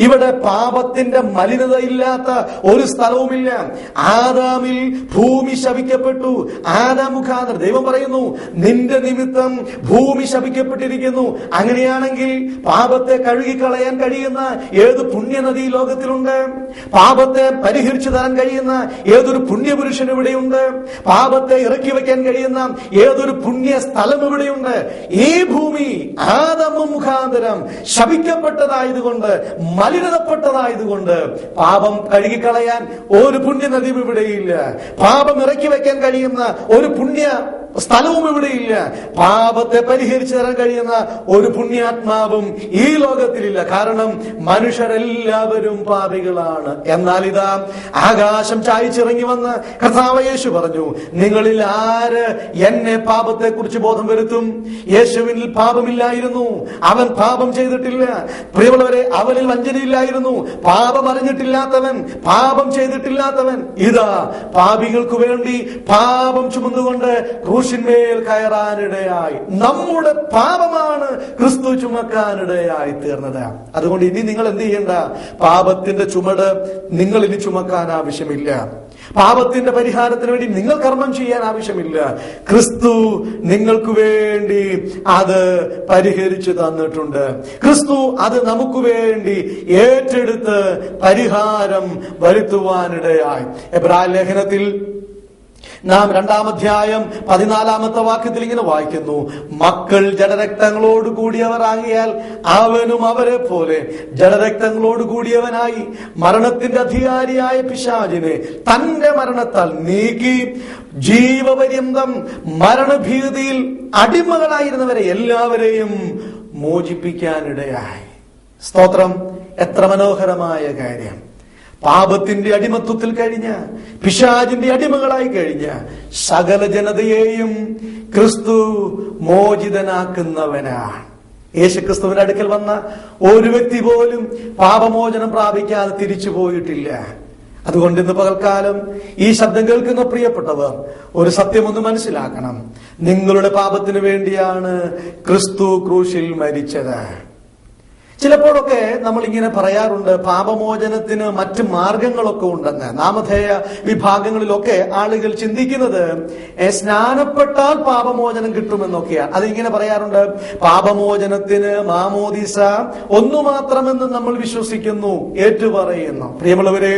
ഇവിടെ പാപത്തിന്റെ മലിനത ഇല്ലാത്ത ഒരു സ്ഥലവുമില്ല. ആദാമിൽ ഭൂമി ശപിക്കപ്പെട്ടു. ആദാം മുഖാന്തരം ദൈവം പറയുന്നു, നിന്റെ നിമിത്തം ഭൂമി ശപിക്കപ്പെട്ടിരിക്കുന്നു. അങ്ങനെയാണെങ്കിൽ പാപത്തെ കഴുകി കഴുകിക്കളയാൻ കഴിയുന്ന ഏത് പുണ്യനദി ലോകത്തിലുണ്ട്? പാപത്തെ പരിഹരിച്ചു തരാൻ കഴിയുന്ന ഏതൊരു പുണ്യപുരുഷൻ ഇവിടെയുണ്ട്? പാപത്തെ ഇറക്കി വെക്കാൻ കഴിയുന്ന ഏതൊരു പുണ്യ സ്ഥലം ഇവിടെയുണ്ട്? ഈ ഭൂമി ആദമ മുഖാന്തരം ശപിക്കപ്പെട്ടതായതുകൊണ്ട്, മലിനതപ്പെട്ടതായതുകൊണ്ട് പാപം കഴുകിക്കളയാൻ ഒരു പുണ്യനദിയും ഇവിടെയില്ല. പാപം ഇറക്കി വെക്കാൻ കഴിയുന്ന ഒരു പുണ്യ സ്ഥലവും ഇവിടെയില്ല. പാപത്തെ പരിഹരിച്ചു തരാൻ കഴിയുന്ന ഒരു പുണ്യാത്മാവും ഈ ലോകത്തിലില്ല. കാരണം മനുഷ്യരെല്ലാവരും പാപികളാണ്. എന്നാൽ ഇതാ ആകാശം ചായച്ചിറങ്ങി വന്ന് കർത്താവ് യേശു പറഞ്ഞു, നിങ്ങളിൽ ആര് എന്നെ പാപത്തെ കുറിച്ച് ബോധം വരുത്തും? യേശുവിൽ പാപമില്ലായിരുന്നു, അവൻ പാപം ചെയ്തിട്ടില്ല. പ്രിയമുള്ളവരെ, അവനിൽ വഞ്ചനയില്ലായിരുന്നു. പാപം അറിഞ്ഞിട്ടില്ലാത്തവൻ, പാപം ചെയ്തിട്ടില്ലാത്തവൻ ഇതാ പാപികൾക്ക് വേണ്ടി പാപം ചുമന്നുകൊണ്ട് ക്രൂശിന്മേൽ കയറാനിടയായി. നമ്മുടെ പാപമാണ് ക്രിസ്തു ചുമക്കാനിടയായി തീർന്നത്. അതുകൊണ്ട് ഇനി നിങ്ങൾ എന്ത് ചെയ്യണ്ട? പാപത്തിന്റെ ചുമട് നിങ്ങൾ ഇനി ചുമക്കാൻ ആവശ്യമില്ല. പാപത്തിന്റെ പരിഹാരത്തിന് വേണ്ടി നിങ്ങൾ കർമ്മം ചെയ്യാൻ ആവശ്യമില്ല. ക്രിസ്തു നിങ്ങൾക്ക് വേണ്ടി അത് പരിഹരിച്ചു തന്നിട്ടുണ്ട്. ക്രിസ്തു അത് നമുക്ക് വേണ്ടി ഏറ്റെടുത്ത് പരിഹാരം വരുത്തുവാനിടയായി. എബ്രായ ലേഖനത്തിൽ നാം 2-ാം അധ്യായം 14-ാമത്തെ വാക്യത്തിൽ ഇങ്ങനെ വായിക്കുന്നു, മക്കൾ ജഡരക്തങ്ങളോട് കൂടിയവർ ആകിയാൽ അവനും അവരെ പോലെ ജഡരക്തങ്ങളോട് കൂടിയവനായി മരണത്തിന്റെ അധികാരിയായ പിശാചിനെ തന്റെ മരണത്താൽ നീക്കി ജീവപര്യന്തം മരണഭീതിയിൽ അടിമകളായിരുന്നവരെ എല്ലാവരെയും മോചിപ്പിക്കാനിടയായി. സ്തോത്രം! എത്ര മനോഹരമായ കാര്യം! പാപത്തിന്റെ അടിമത്വത്തിൽ കഴിഞ്ഞ, പിശാചിന്റെ അടിമകളായി കഴിഞ്ഞ സകല ജനതയെയും ക്രിസ്തു മോചിതനാക്കുന്നവനാണ്. യേശുക്രിസ്തുവിന്റെ അടുക്കൽ വന്ന ഒരു വ്യക്തി പോലും പാപമോചനം പ്രാപിക്കാതെ തിരിച്ചു പോയിട്ടില്ല. അതുകൊണ്ട് ഇന്ന് പകൽക്കാലം ഈ ശബ്ദം കേൾക്കുന്ന പ്രിയപ്പെട്ടവർ ഒരു സത്യമൊന്ന് മനസ്സിലാക്കണം. നിങ്ങളുടെ പാപത്തിന് വേണ്ടിയാണ് ക്രിസ്തു ക്രൂശിൽ മരിച്ചത്. ചിലപ്പോഴൊക്കെ നമ്മൾ ഇങ്ങനെ പറയാറുണ്ട്, പാപമോചനത്തിന് മറ്റ് മാർഗങ്ങളൊക്കെ ഉണ്ടെന്ന്. നാമധേയ വിഭാഗങ്ങളിലൊക്കെ ആളുകൾ ചിന്തിക്കുന്നത് സ്നാനപ്പെട്ടാൽ പാപമോചനം കിട്ടുമെന്നൊക്കെയാണ്. അതിങ്ങനെ പറയാറുണ്ട്, പാപമോചനത്തിന് മാമോദിസ ഒന്നു മാത്രമെന്ന് നമ്മൾ വിശ്വസിക്കുന്നു, ഏറ്റുപറയുന്നു. പ്രിയമുള്ളവരെ,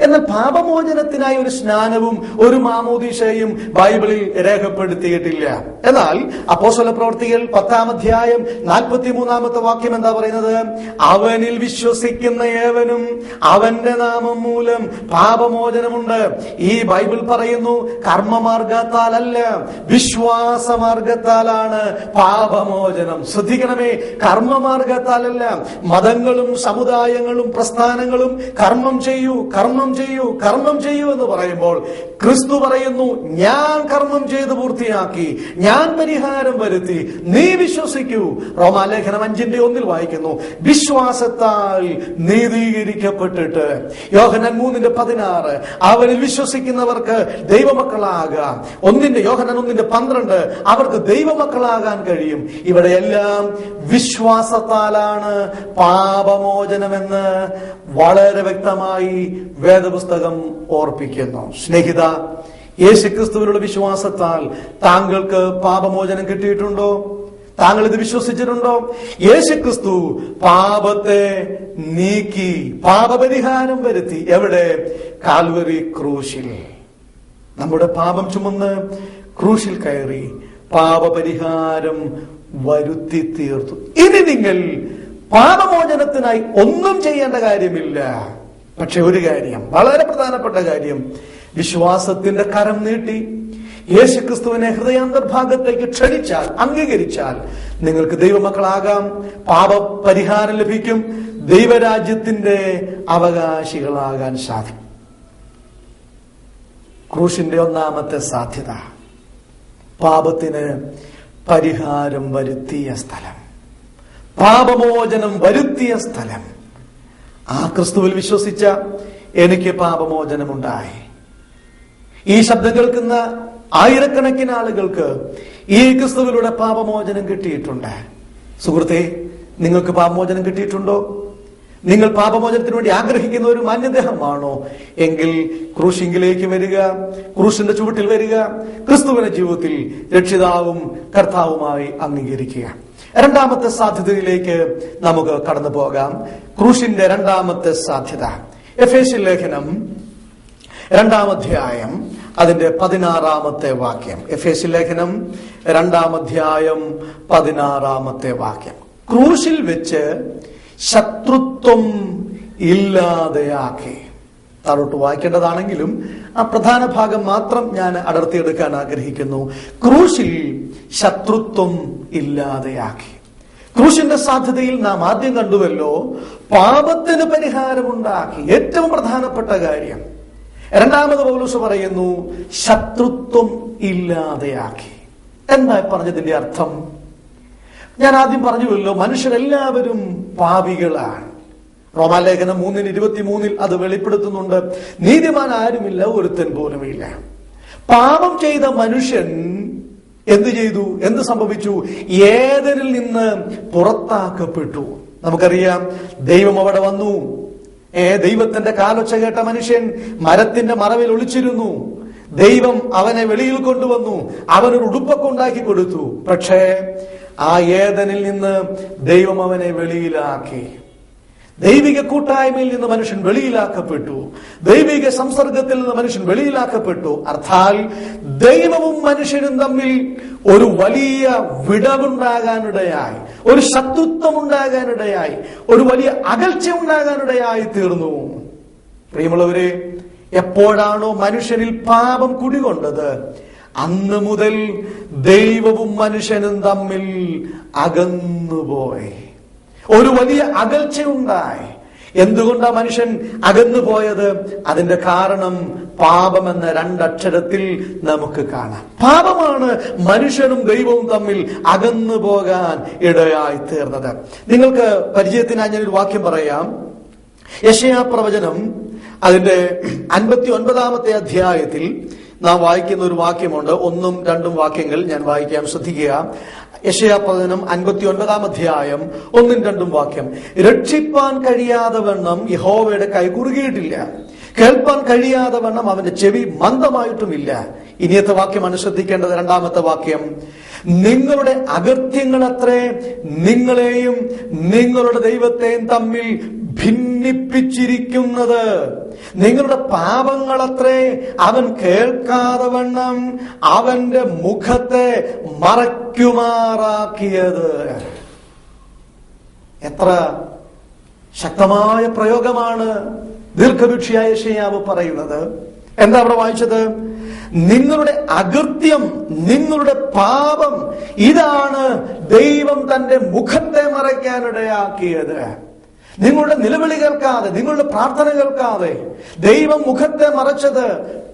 എന്നാൽ പാപമോചനത്തിനായി ഒരു സ്നാനവും ഒരു മാമോദിസയും ബൈബിളിൽ രേഖപ്പെടുത്തിയിട്ടില്ല. എന്നാൽ അപ്പോസ്തല പ്രവൃത്തികൾ 10-ാം അധ്യായം 43-ാമത്തെ വാക്യം എന്താ പറയുന്നത്? അവനിൽ വിശ്വസിക്കുന്ന ഏവനും അവന്റെ നാമം മൂലം പാപമോചനമുണ്ട്. ഈ ബൈബിൾ പറയുന്നു, കർമ്മമാർഗത്താലല്ല, വിശ്വാസമാർഗത്താലാണ് പാപമോചനം. ശ്രദ്ധിക്കണമേ, കർമ്മമാർഗത്താലല്ല. മതങ്ങളും സമുദായങ്ങളും പ്രസ്ഥാനങ്ങളും കർമ്മം ചെയ്യൂ, കർമ്മം ചെയ്യൂ, കർമ്മം ചെയ്യൂ എന്ന് പറയുമ്പോൾ ക്രിസ്തു പറയുന്നു, ഞാൻ കർമ്മം ചെയ്ത് പൂർത്തിയാക്കി, ഞാൻ പരിഹാരം വരുത്തി, നീ വിശ്വസിക്കൂ. റോമാലേഖനം 5:1 വായിക്കുന്നു, വിശ്വാസത്താൽ നീതീകരിക്കപ്പെട്ടിട്ട്. യോഹന്നാൻ 3:16 അവനിൽ വിശ്വസിക്കുന്നവർക്ക് ദൈവമക്കളാകാം. യോഹന്നാൻ 1:12 അവർക്ക് ദൈവമക്കളാകാൻ കഴിയും. ഇവിടെയെല്ലാം വിശ്വാസത്താലാണ് പാപമോചനമെന്ന് വളരെ വ്യക്തമായി വേദപുസ്തകം ഓർപ്പിക്കുന്നു. സ്നേഹിത, യേശുക്രിസ്തുവിലുള്ള വിശ്വാസത്താൽ താങ്കൾക്ക് പാപമോചനം കിട്ടിയിട്ടുണ്ടോ? താങ്കൾ ഇത് വിശ്വസിച്ചിട്ടുണ്ടോ? യേശുക്രിസ്തു പാപത്തെ നീക്കി പാപപരിഹാരം വരുത്തി. എവിടെ? കാൽവരി ക്രൂശിൽ. നമ്മുടെ പാപം ചുമന്ന് ക്രൂശിൽ കയറി പാപപരിഹാരം വരുത്തി തീർത്തു. ഇനി നിങ്ങൾ പാപമോചനത്തിനായി ഒന്നും ചെയ്യേണ്ട കാര്യമില്ല. പക്ഷെ ഒരു കാര്യം, വളരെ പ്രധാനപ്പെട്ട കാര്യം, വിശ്വാസത്തിന്റെ കരം നീട്ടി യേശുക്രിസ്തുവിനെ ഹൃദയാന്തർഭാഗത്തേക്ക് ക്ഷണിച്ചാൽ, അംഗീകരിച്ചാൽ നിങ്ങൾക്ക് ദൈവമക്കളാകാം, പാപപരിഹാരം ലഭിക്കും, ദൈവരാജ്യത്തിന്റെ അവകാശികളാകാൻ സാധിക്കും. ക്രൂശിന്റെ ഒന്നാമത്തെ സാധ്യത, പാപത്തിന് പരിഹാരം വരുത്തിയ സ്ഥലം, പാപമോചനം വരുത്തിയ സ്ഥലം. ആ ക്രിസ്തുവിൽ വിശ്വസിച്ച എനിക്ക് പാപമോചനമുണ്ടായി. ഈ ശബ്ദം കേൾക്കുന്ന ആയിരക്കണക്കിന് ആളുകൾക്ക് ഈ ക്രിസ്തുവിലൂടെ പാപമോചനം കിട്ടിയിട്ടുണ്ട്. സുഹൃത്തെ, നിങ്ങൾക്ക് പാപമോചനം കിട്ടിയിട്ടുണ്ടോ? നിങ്ങൾ പാപമോചനത്തിന് വേണ്ടി ആഗ്രഹിക്കുന്ന ഒരു മാന്യദേഹമാണോ എങ്കിൽ ക്രൂശിങ്കിലേക്ക് വരിക, ക്രൂശിന്റെ ചുവട്ടിൽ വരിക, ക്രിസ്തുവിനെ ജീവിതത്തിൽ രക്ഷിതാവും കർത്താവുമായി അംഗീകരിക്കുക. രണ്ടാമത്തെ സാധ്യതയിലേക്ക് നമുക്ക് കടന്നു പോകാം. ക്രൂശിന്റെ രണ്ടാമത്തെ സാധ്യത എഫേസ്യ ലേഖനം 2-ാം അധ്യായം അതിന്റെ 16-ാമത്തെ വാക്യം. എഫേസ്യ ലേഖനം 2-ാം അധ്യായം 16-ാമത്തെ വാക്യം. ക്രൂശിൽ വെച്ച് ശത്രുത്വം ഇല്ലാതെയാക്കി. താഴോട്ട് വായിക്കേണ്ടതാണെങ്കിലും ആ പ്രധാന ഭാഗം മാത്രം ഞാൻ അടർത്തിയെടുക്കാൻ ആഗ്രഹിക്കുന്നു. ക്രൂശിൽ ശത്രുത്വം ഇല്ലാതെയാക്കി. ക്രൂശിന്റെ സാധ്യതയിൽ നാം ആദ്യം കണ്ടുവല്ലോ, പാപത്തിന് പരിഹാരമുണ്ടാക്കി. ഏറ്റവും പ്രധാനപ്പെട്ട കാര്യം. രണ്ടാമത് പൗലോസ് പറയുന്നു ശത്രുത്വം ഇല്ലാതെയാക്കി. എന്താ പറഞ്ഞതിന്റെ അർത്ഥം? ഞാൻ ആദ്യം പറഞ്ഞുവല്ലോ, മനുഷ്യരെല്ലാവരും പാപികളാണ്. റോമാലേഖനം 3:23 അത് വെളിപ്പെടുത്തുന്നുണ്ട്. നീതിമാൻ ആരുമില്ല, ഒരുത്തൻ പോലുമില്ല. പാപം ചെയ്ത മനുഷ്യൻ എന്ത് ചെയ്തു? എന്ത് സംഭവിച്ചു? ഏദനിൽ നിന്ന് പുറത്താക്കപ്പെട്ടു. നമുക്കറിയാം, ദൈവം അവിടെ വന്നു. ദൈവത്തിന്റെ കാലൊച്ച കേട്ട മനുഷ്യൻ മരത്തിന്റെ മറവിൽ ഒളിച്ചിരുന്നു. ദൈവം അവനെ വെളിയിൽ കൊണ്ടുവന്നു, അവനൊരു ഉടുപ്പൊക്കെ ഉണ്ടാക്കി കൊടുത്തു. പക്ഷേ ആ ഏദനിൽ നിന്ന് ദൈവം അവനെ വെളിയിലാക്കി. ദൈവിക കൂട്ടായ്മയിൽ നിന്ന് മനുഷ്യൻ വെളിയിലാക്കപ്പെട്ടു. ദൈവിക സംസർഗത്തിൽ നിന്ന് മനുഷ്യൻ വെളിയിലാക്കപ്പെട്ടു. അർത്ഥാൽ ദൈവവും മനുഷ്യനും തമ്മിൽ ഒരു വലിയ വിടവുണ്ടാകാനിടയായി, ഒരു ശത്രുത്വം ഉണ്ടാകാനിടയായി, ഒരു വലിയ അകൽച്ച ഉണ്ടാകാനിടയായി തീർന്നു. പ്രിയമുള്ളവരെ, എപ്പോഴാണോ മനുഷ്യനിൽ പാപം കുടികൊണ്ടത്, അന്ന് മുതൽ ദൈവവും മനുഷ്യനും തമ്മിൽ അകന്നുപോയി. ഒരു വലിയ അകൽച്ചയുണ്ടായി. എന്തുകൊണ്ടാ മനുഷ്യൻ അകന്നുപോയത്? അതിന്റെ കാരണം പാപമെന്ന 2 അക്ഷരത്തിൽ നമുക്ക് കാണാം. പാപമാണ് മനുഷ്യനും ദൈവവും തമ്മിൽ അകന്നു പോകാൻ ഇടയായി തീർന്നത്. നിങ്ങൾക്ക് പരിചയത്തിനായി ഞാനൊരു വാക്യം പറയാം. യെശയ്യാ പ്രവചനം അതിന്റെ 59-ാമത്തെ അധ്യായത്തിൽ നാം വായിക്കുന്ന ഒരു വാക്യമുണ്ട്. 1ഉം 2ഉം വാക്യങ്ങൾ ഞാൻ വായിക്കാം, ശ്രദ്ധിക്കുക. യെശയ്യാ പ്രവചനം 59-ാം അധ്യായം 1ഉം 2ഉം വാക്യം. രക്ഷിപ്പാൻ കഴിയാതെ വണ്ണം യഹോവയുടെ കൈ കുറുകിയിട്ടില്ല, കേൾപ്പാൻ കഴിയാതെ വണ്ണം അവന്റെ ചെവി മന്ദമായിട്ടുമില്ല. ഇനിയത്തെ വാക്യമാണ് ശ്രദ്ധിക്കേണ്ടത്. 2ാമത്തെ വാക്യം. നിങ്ങളുടെ അകൃത്യങ്ങളത്രേ നിങ്ങളെയും നിങ്ങളുടെ ദൈവത്തെയും തമ്മിൽ ഭിന്നിപ്പിച്ചിരിക്കുന്നത്. നിങ്ങളുടെ പാപങ്ങളത്രേ അവൻ കേൾക്കാതെ വണ്ണം അവന്റെ മുഖത്തെ മറയ്ക്കുമാറാക്കിയത്. എത്ര ശക്തമായ പ്രയോഗമാണ് ദീർഘവീക്ഷിയായ യെശയ്യാവ് പറയുന്നത്. എന്താ അവിടെ വായിച്ചത്? നിങ്ങളുടെ അകൃത്യം, നിങ്ങളുടെ പാപം, ഇതാണ് ദൈവം തന്റെ മുഖത്തെ മറയ്ക്കാനിടയാക്കിയത്. നിങ്ങളുടെ നിലവിളി കേൾക്കാതെ, നിങ്ങളുടെ പ്രാർത്ഥന കേൾക്കാതെ ദൈവം മുഖത്തെ മറച്ചത്,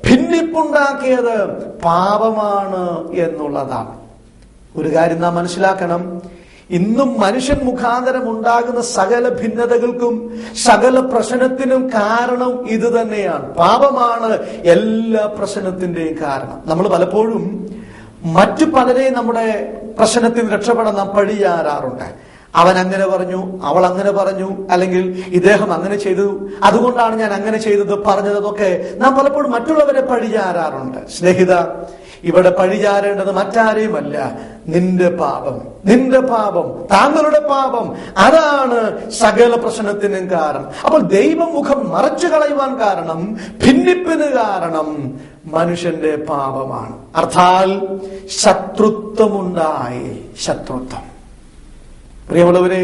ഭിന്നിപ്പുണ്ടാക്കിയത് പാപമാണ് എന്നുള്ളതാണ്. ഒരു കാര്യം നാം മനസ്സിലാക്കണം. ഇന്നും മനുഷ്യൻ മുഖാന്തരം ഉണ്ടാകുന്ന സകല ഭിന്നതകൾക്കും സകല പ്രശ്നത്തിനും കാരണം ഇത് തന്നെയാണ്. പാപമാണ് എല്ലാ പ്രശ്നത്തിന്റെയും കാരണം. നമ്മൾ പലപ്പോഴും മറ്റു പലരെയും നമ്മുടെ പ്രശ്നത്തിൽ രക്ഷപ്പെടാൻ നാം പഴിചാരാറുണ്ട്. അവൻ അങ്ങനെ പറഞ്ഞു, അവൾ അങ്ങനെ പറഞ്ഞു, അല്ലെങ്കിൽ ഇദ്ദേഹം അങ്ങനെ ചെയ്തു, അതുകൊണ്ടാണ് ഞാൻ അങ്ങനെ ചെയ്തത്, പറഞ്ഞതൊക്കെ നാം പലപ്പോഴും മറ്റുള്ളവരെ പഴിചാരാറുണ്ട്. സ്നേഹിത, ഇവിടെ പഴിചാരേണ്ടത് മറ്റാരെയുമല്ല, നിന്റെ പാപം, നിന്റെ പാപം, താങ്കളുടെ പാപം. അതാണ് സകല പ്രശ്നത്തിനും കാരണം. അപ്പോൾ ദൈവം മുഖം മറച്ചു കളയുവാൻ കാരണം, ഭിന്നിപ്പിന് കാരണം മനുഷ്യന്റെ പാപമാണ്. അർത്ഥാൽ ശത്രുത്വമുണ്ടായി. ശത്രുത്വം. പ്രിയമുള്ളവരെ,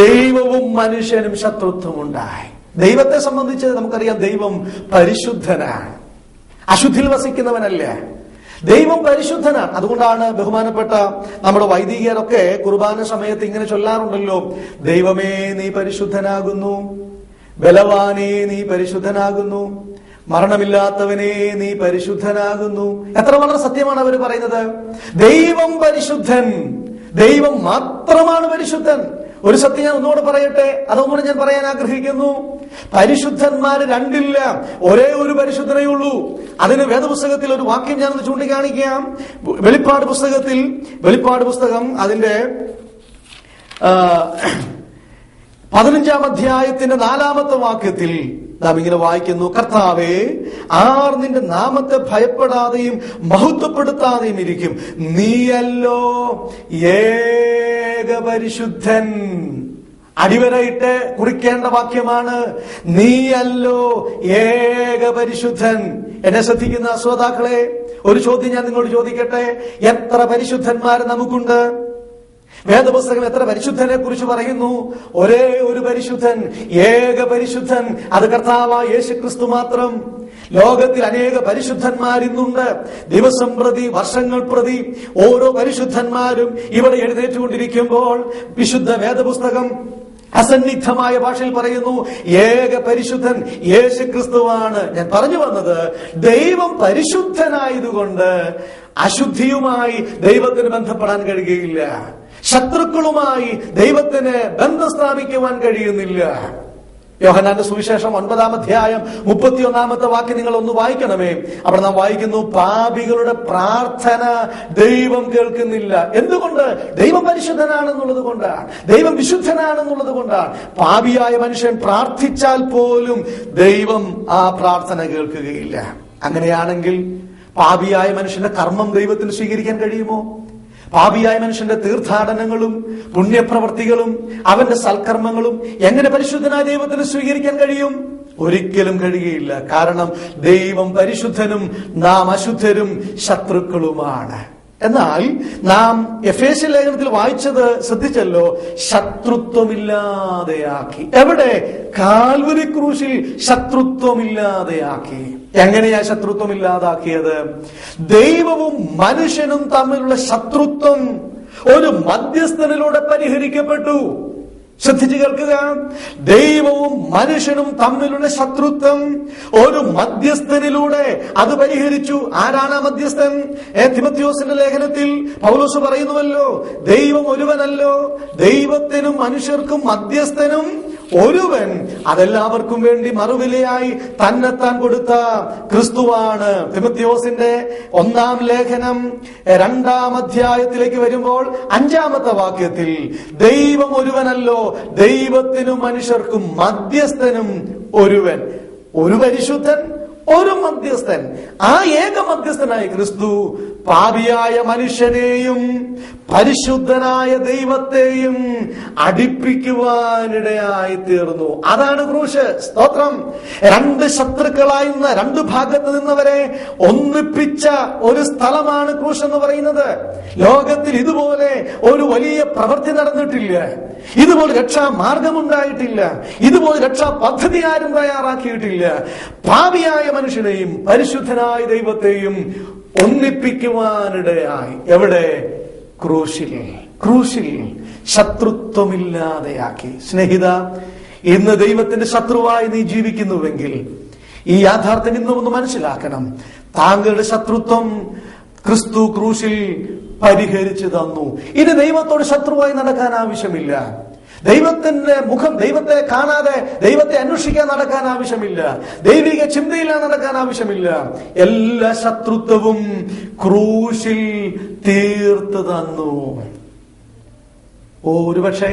ദൈവവും മനുഷ്യനും ശത്രുത്വമുണ്ടായി. ദൈവത്തെ സംബന്ധിച്ച് നമുക്കറിയാം, ദൈവം പരിശുദ്ധനാണ്, അശുദ്ധിയിൽ വസിക്കുന്നവനല്ല. ദൈവം പരിശുദ്ധനാണ്. അതുകൊണ്ടാണ് ബഹുമാനപ്പെട്ട നമ്മുടെ വൈദികരൊക്കെ കുർബാന സമയത്ത് ഇങ്ങനെ ചൊല്ലാറുണ്ടല്ലോ, ദൈവമേ നീ പരിശുദ്ധനാകുന്നു, ബലവാനേ നീ പരിശുദ്ധനാകുന്നു, മരണമില്ലാത്തവനെ നീ പരിശുദ്ധനാകുന്നു. എത്ര വളരെ സത്യമാണ് അവർ പറയുന്നത്. ദൈവം പരിശുദ്ധൻ, ദൈവം മാത്രമാണ് പരിശുദ്ധൻ. ഒരു സത്യം ഞാൻ ഒന്നുകൂടെ പറയട്ടെ, അതൊന്നുകൂടെ ഞാൻ പറയാൻ ആഗ്രഹിക്കുന്നു. പരിശുദ്ധന്മാര് രണ്ടില്ല, ഒരേ ഒരു പരിശുദ്ധനേ ഉള്ളൂ. അതിന് വേദപുസ്തകത്തിൽ ഒരു വാക്യം ഞാനൊന്ന് ചൂണ്ടിക്കാണിക്കാം. വെളിപ്പാട് പുസ്തകം അതിന്റെ 15-ാം അധ്യായത്തിന്റെ 4-ാമത്തെ വാക്യത്തിൽ നാം ഇങ്ങനെ വായിക്കുന്നു, കർത്താവേ, ആർ നിന്റെ നാമത്തെ ഭയപ്പെടാതെയും മഹത്വപ്പെടുത്താതെയും ഇരിക്കും? നീയല്ലോ ഏക പരിശുദ്ധൻ. അടിവരയിട്ട് കുറിക്കേണ്ട വാക്യമാണ്, നീയല്ലോ ഏക പരിശുദ്ധൻ. എന്നെ ശ്രദ്ധിക്കുന്ന ശ്രോതാക്കളെ, ഒരു ചോദ്യം ഞാൻ നിങ്ങളോട് ചോദിക്കട്ടെ. എത്ര പരിശുദ്ധന്മാർ നമുക്കുണ്ട്? വേദപുസ്തകം എത്ര പരിശുദ്ധനെ കുറിച്ച് പറയുന്നു? ഒരേ ഒരു പരിശുദ്ധൻ, ഏക പരിശുദ്ധൻ, അത് കർത്താവായ യേശുക്രിസ്തു മാത്രം. ലോകത്തിൽ അനേക പരിശുദ്ധന്മാർ ഇന്നുണ്ട്. ദിവസം പ്രതി, വർഷങ്ങൾ പ്രതി ഓരോ പരിശുദ്ധന്മാരും ഇവിടെ എഴുന്നേറ്റുകൊണ്ടിരിക്കുമ്പോൾ വിശുദ്ധ വേദപുസ്തകം അസന്നിഗ്ധമായ ഭാഷയിൽ പറയുന്നു, ഏക പരിശുദ്ധൻ യേശുക്രിസ്തുവാണ്. ഞാൻ പറഞ്ഞു വന്നത്, ദൈവം പരിശുദ്ധനായതുകൊണ്ട് അശുദ്ധിയുമായി ദൈവത്തിന് ബന്ധപ്പെടാൻ കഴിയുകയില്ല. ശത്രുക്കളുമായി ദൈവത്തിന് ബന്ധം സ്ഥാപിക്കുവാൻ കഴിയുന്നില്ല. യോഹന്നാന്റെ സുവിശേഷം 9-ാം അധ്യായം 31-ാമത്തെ വാക്യം നിങ്ങൾ ഒന്ന് വായിക്കണമേ. അവിടെ നാം വായിക്കുന്നു, പാപികളുടെ പ്രാർത്ഥന ദൈവം കേൾക്കുന്നില്ല. എന്തുകൊണ്ട്? ദൈവം പരിശുദ്ധനാണെന്നുള്ളത് കൊണ്ടാണ്, ദൈവം വിശുദ്ധനാണെന്നുള്ളത് കൊണ്ടാണ്. പാപിയായ മനുഷ്യൻ പ്രാർത്ഥിച്ചാൽ പോലും ദൈവം ആ പ്രാർത്ഥന കേൾക്കുകയില്ല. അങ്ങനെയാണെങ്കിൽ പാപിയായ മനുഷ്യന്റെ കർമ്മം ദൈവത്തിന് സ്വീകരിക്കാൻ കഴിയുമോ? പാപിയായ മനുഷ്യന്റെ തീർത്ഥാടനങ്ങളും പുണ്യപ്രവർത്തികളും അവന്റെ സൽക്കർമ്മങ്ങളും എങ്ങനെ പരിശുദ്ധനായ ദൈവത്തിന് സ്വീകരിക്കാൻ കഴിയും? ഒരിക്കലും കഴിയുകയില്ല. കാരണം ദൈവം പരിശുദ്ധനും നാം അശുദ്ധരും ശത്രുക്കളുമാണ്. എന്നാൽ നാം എഫേസ്യ ലേഖനത്തിൽ വായിച്ചത് ശ്രദ്ധിച്ചല്ലോ, ശത്രുത്വമില്ലാതെയാക്കി. എവിടെ? കാൽവരി ക്രൂശിൽ ശത്രുത്വമില്ലാതെയാക്കി. എങ്ങനെയാ ശത്രുത്വമില്ലാതാക്കിയത്? ദൈവവും മനുഷ്യനും തമ്മിലുള്ള ശത്രുത്വം ഒരു മധ്യസ്ഥനിലൂടെ പരിഹരിക്കപ്പെട്ടു. ശ്രദ്ധിച്ചു കേൾക്കുക. ദൈവവും മനുഷ്യനും തമ്മിലുള്ള ശത്രുത്വം ഒരു മധ്യസ്ഥനിലൂടെ അത് പരിഹരിച്ചു. ആരാണ് ആ മധ്യസ്ഥൻ? തിമോഥെയോസിന്റെ ലേഖനത്തിൽ പൗലോസ് പറയുന്നുവല്ലോ, ദൈവം ഒരുവനല്ലോ, ദൈവത്തിനും മനുഷ്യർക്കും മധ്യസ്ഥനും ഒരുവൻ, അതെല്ലാവർക്കും വേണ്ടി മറുവിലയായി തന്നെത്താൻ കൊടുത്ത ക്രിസ്തുവാണ്. തിമോഥെയോസിന്റെ 1-ാം ലേഖനം 2-ാം അധ്യായത്തിലേക്ക് വരുമ്പോൾ 5-ാമത്തെ വാക്യത്തിൽ, ദൈവം ഒരുവനല്ലോ, ദൈവത്തിനും മനുഷ്യർക്കും മധ്യസ്ഥനും ഒരുവൻ. ഒരു പരിശുദ്ധൻ, ഒരു മധ്യസ്ഥൻ. ആ ഏക മധ്യസ്ഥനായ ക്രിസ്തു പാപിയായ മനുഷ്യനെയും പരിശുദ്ധനായ ദൈവത്തെയും അടുപ്പിക്കുവാനിടയായി തീർന്നു. അതാണ് ക്രൂശ്. സ്തോത്രം. രണ്ട് ശത്രുക്കളായിരുന്ന രണ്ട് ഭാഗത്ത് നിന്നവരെ ഒന്നിപ്പിച്ച ഒരു സ്ഥലമാണ് ക്രൂശ് എന്ന് പറയുന്നത്. ലോകത്തിൽ ഇതുപോലെ ഒരു വലിയ പ്രവൃത്തി നടന്നിട്ടില്ല. ഇതുപോലെ രക്ഷാ മാർഗമുണ്ടായിട്ടില്ല. ഇതുപോലെ രക്ഷാ പദ്ധതി ആരും തയ്യാറാക്കിയിട്ടില്ല. പാപിയായ മനുഷ്യനെയും പരിശുദ്ധനായ ദൈവത്തെയും ഒന്നിപ്പിക്കുവാനിടയായി. എവിടെ? ക്രൂശിൽ. ക്രൂശിൽ ശത്രുത്വമില്ലാതെയാക്കി. സ്നേഹിത, ഇന്ന് ദൈവത്തിന്റെ ശത്രുവായി നീ ജീവിക്കുന്നുവെങ്കിൽ ഈ യാഥാർത്ഥ്യം ഇന്നും ഒന്ന് മനസ്സിലാക്കണം. താങ്കളുടെ ശത്രുത്വം ക്രിസ്തു ക്രൂശിൽ പരിഹരിച്ചു തന്നു. ഇനി ദൈവത്തോട് ശത്രുവായി നടക്കാൻ ആവശ്യമില്ല. ദൈവത്തിന്റെ മുഖം, ദൈവത്തെ കാണാതെ ദൈവത്തെ അന്വേഷിക്കാൻ നടക്കാൻ ആവശ്യമില്ല. ദൈവിക ചിന്തയിലാണ് നടക്കാൻ ആവശ്യമില്ല. എല്ലാ ശത്രുത്വവും ക്രൂശിൽ തീർത്തു തന്നു. ഒരുപക്ഷെ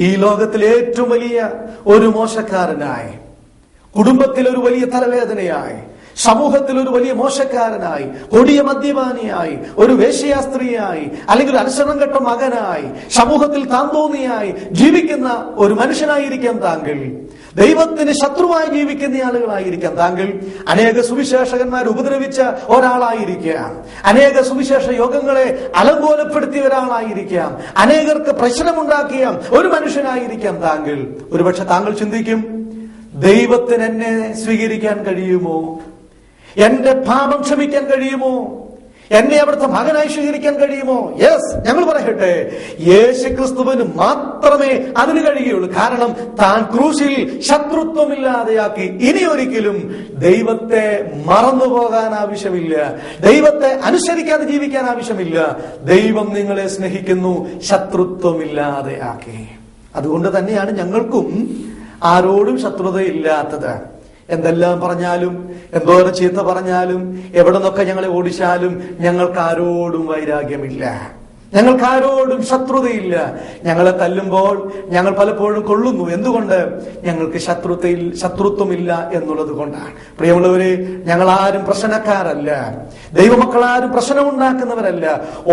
ഈ ലോകത്തിലെ ഏറ്റവും വലിയ ഒരു മോശക്കാരനായി, കുടുംബത്തിൽ ഒരു വലിയ തലവേദനയായി, സമൂഹത്തിൽ ഒരു വലിയ മോശക്കാരനായി, കൊടിയ മദ്യപാനിയായി, ഒരു വേശ്യാസ്ത്രീയായി, അല്ലെങ്കിൽ ഒരു അനുസരണം കെട്ട മകനായി, സമൂഹത്തിൽ താന്തോന്നിയായി ജീവിക്കുന്ന ഒരു മനുഷ്യനായിരിക്കാം താങ്കൾ. ദൈവത്തിന് ശത്രുവായി ജീവിക്കുന്ന ആളുകളായിരിക്കാം താങ്കൾ. അനേക സുവിശേഷകന്മാർ ഉപദ്രവിച്ച ഒരാളായിരിക്കാം. അനേക സുവിശേഷ യോഗങ്ങളെ അലങ്കോലപ്പെടുത്തിയ ഒരാളായിരിക്കാം. അനേകർക്ക് പ്രശ്നമുണ്ടാക്കിയ ഒരു മനുഷ്യനായിരിക്കാം താങ്കൾ. ഒരുപക്ഷെ താങ്കൾ ചിന്തിക്കും, ദൈവത്തിന് എന്നെ സ്വീകരിക്കാൻ കഴിയുമോ? എന്റെ പാപം ക്ഷമിക്കാൻ കഴിയുമോ? എന്നെ അവിടുത്തെ മകനായി സ്വീകരിക്കാൻ കഴിയുമോ? യെസ്, ഞങ്ങൾ പറയട്ടെ, യേശുക്രിസ്തുവിന് മാത്രമേ അതിന് കഴിയുള്ളൂ. കാരണം താൻ ക്രൂശിൽ ശത്രുത്വമില്ലാതെയാക്കി. ഇനി ഒരിക്കലും ദൈവത്തെ മറന്നുപോകാൻ ആവശ്യമില്ല. ദൈവത്തെ അനുസരിക്കാതെ ജീവിക്കാൻ ആവശ്യമില്ല. ദൈവം നിങ്ങളെ സ്നേഹിക്കുന്നു, ശത്രുത്വമില്ലാതെയാക്കി. അതുകൊണ്ട് തന്നെയാണ് ഞങ്ങൾക്കും ആരോടും ശത്രുതയില്ലാത്തത്. എന്തെല്ലാം പറഞ്ഞാലും, എന്തോരം ചീത്ത പറഞ്ഞാലും, എവിടെ നിന്നൊക്കെ ഞങ്ങളെ ഓടിച്ചാലും ഞങ്ങൾക്ക് ആരോടും വൈരാഗ്യമില്ല. ഞങ്ങൾക്ക് ആരോടും ശത്രുതയില്ല. ഞങ്ങളെ തല്ലുമ്പോൾ ഞങ്ങൾ പലപ്പോഴും കൊള്ളുന്നു. എന്തുകൊണ്ട്? ഞങ്ങൾക്ക് ശത്രുത്വമില്ല എന്നുള്ളത് കൊണ്ടാണ്. പ്രിയമുള്ളവരെ, ഞങ്ങൾ ആരും പ്രശ്നക്കാരല്ല. ദൈവമക്കളാരും പ്രശ്നമുണ്ടാക്കുന്നവരല്ല.